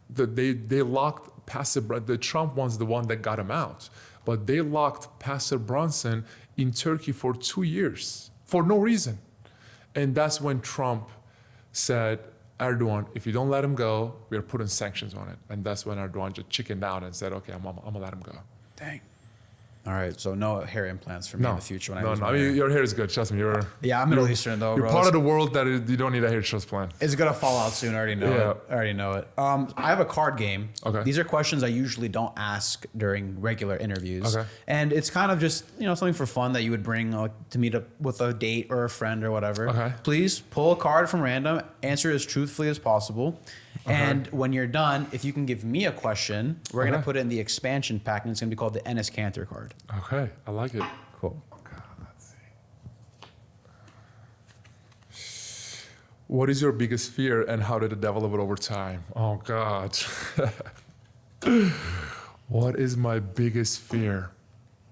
They locked Pastor Brunson. The Trump one's the one that got him out, but they locked Pastor Brunson in Turkey for 2 years for no reason, and that's when Trump said, Erdogan, if you don't let him go, we're putting sanctions on it. And that's when Erdogan just chickened out and said, okay, I'm gonna let him go. Dang. All right, so no hair implants for me in the future. When I lose my I mean, hair. your hair is good. Trust me, I'm Middle Eastern though, you're bro. part of the world that you don't need a hair transplant. It's gonna fall out soon. I already know it. I already know it. I have a card game. Okay. These are questions I usually don't ask during regular interviews. Okay. And it's kind of just something for fun that you would bring to meet up with a date or a friend or whatever. Okay. Please pull a card from random. Answer as truthfully as possible. And when you're done, if you can give me a question, we're gonna put it in the expansion pack, and it's gonna be called the Enes Kanter card. Okay, I like it. Cool. Let's see. What is your biggest fear and how did it develop it over time? Oh God. What is my biggest fear?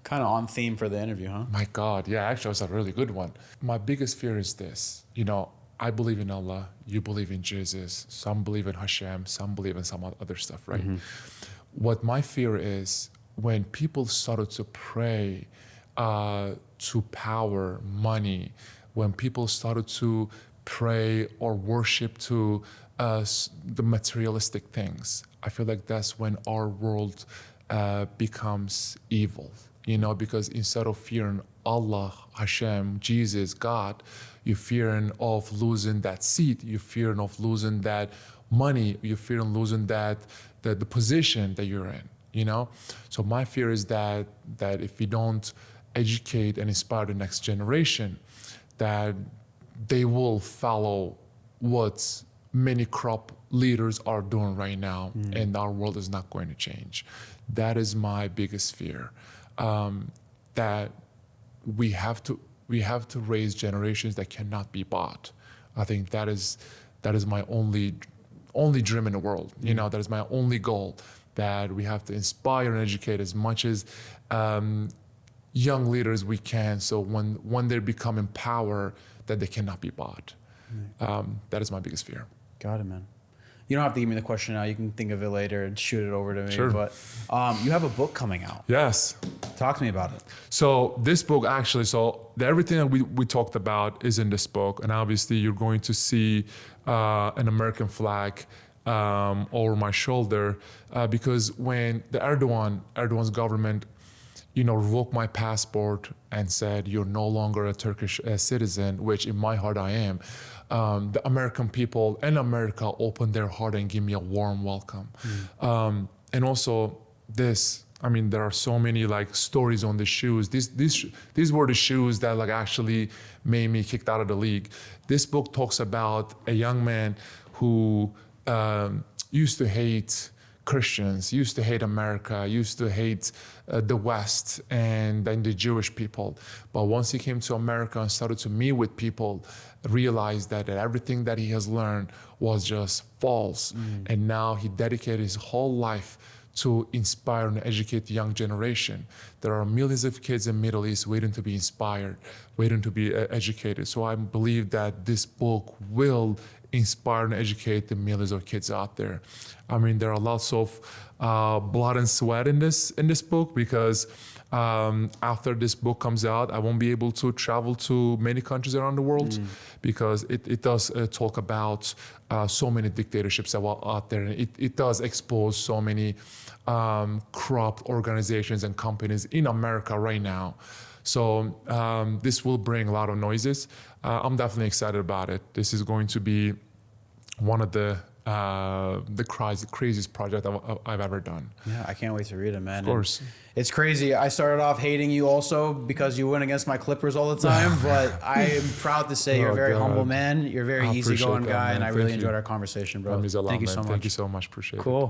Kind of on theme for the interview, huh? My God, yeah, actually, that was a really good one. My biggest fear is this. I believe in Allah, you believe in Jesus, some believe in Hashem, some believe in some other stuff, right? What my fear is when people started to pray to power, money, when people started to pray or worship to the materialistic things, I feel like that's when our world becomes evil, because instead of fearing Allah, Hashem, Jesus, God, you're fearing of losing that seat, you're fearing of losing that money, you're fearing losing that the position that you're in, you know? So my fear is that if we don't educate and inspire the next generation, that they will follow what many crop leaders are doing right now, and our world is not going to change. That is my biggest fear. That we have to raise generations that cannot be bought. I think that is my only dream in the world. You know, that is my only goal. That we have to inspire and educate as much as young leaders we can. So when they become in power, that they cannot be bought. That is my biggest fear. Got it, man. You don't have to give me the question now. You can think of it later and shoot it over to me. Sure. But you have a book coming out. Yes. Talk to me about it. So this book actually, everything that we talked about is in this book. And obviously you're going to see an American flag over my shoulder because when Erdogan's government, revoked my passport and said, you're no longer a Turkish citizen, which in my heart I am, the American people and America opened their heart and gave me a warm welcome. And also there are so many stories on the shoes. These were the shoes that actually made me kicked out of the league. This book talks about a young man who used to hate Christians, used to hate America, used to hate the West and then the Jewish people. But once he came to America and started to meet with people, realized that everything that he has learned was just false. And now he dedicated his whole life to inspire and educate the young generation. There are millions of kids in the Middle East waiting to be inspired, waiting to be educated. So I believe that this book will inspire and educate the millions of kids out there. There are lots of blood and sweat in this book because after this book comes out, I won't be able to travel to many countries around the world because it does talk about so many dictatorships that are out there. And it does expose so many corrupt organizations and companies in America right now. So this will bring a lot of noises. I'm definitely excited about it. This is going to be one of the craziest project I've ever done. Yeah, I can't wait to read it, man. Of course. And it's crazy. I started off hating you also because you went against my Clippers all the time, but I am proud to say you're a very humble man. You're a very easygoing guy, and I really enjoyed our conversation, bro. That means a lot, Thank you man. so much. Thank you so much. Appreciate it. Cool.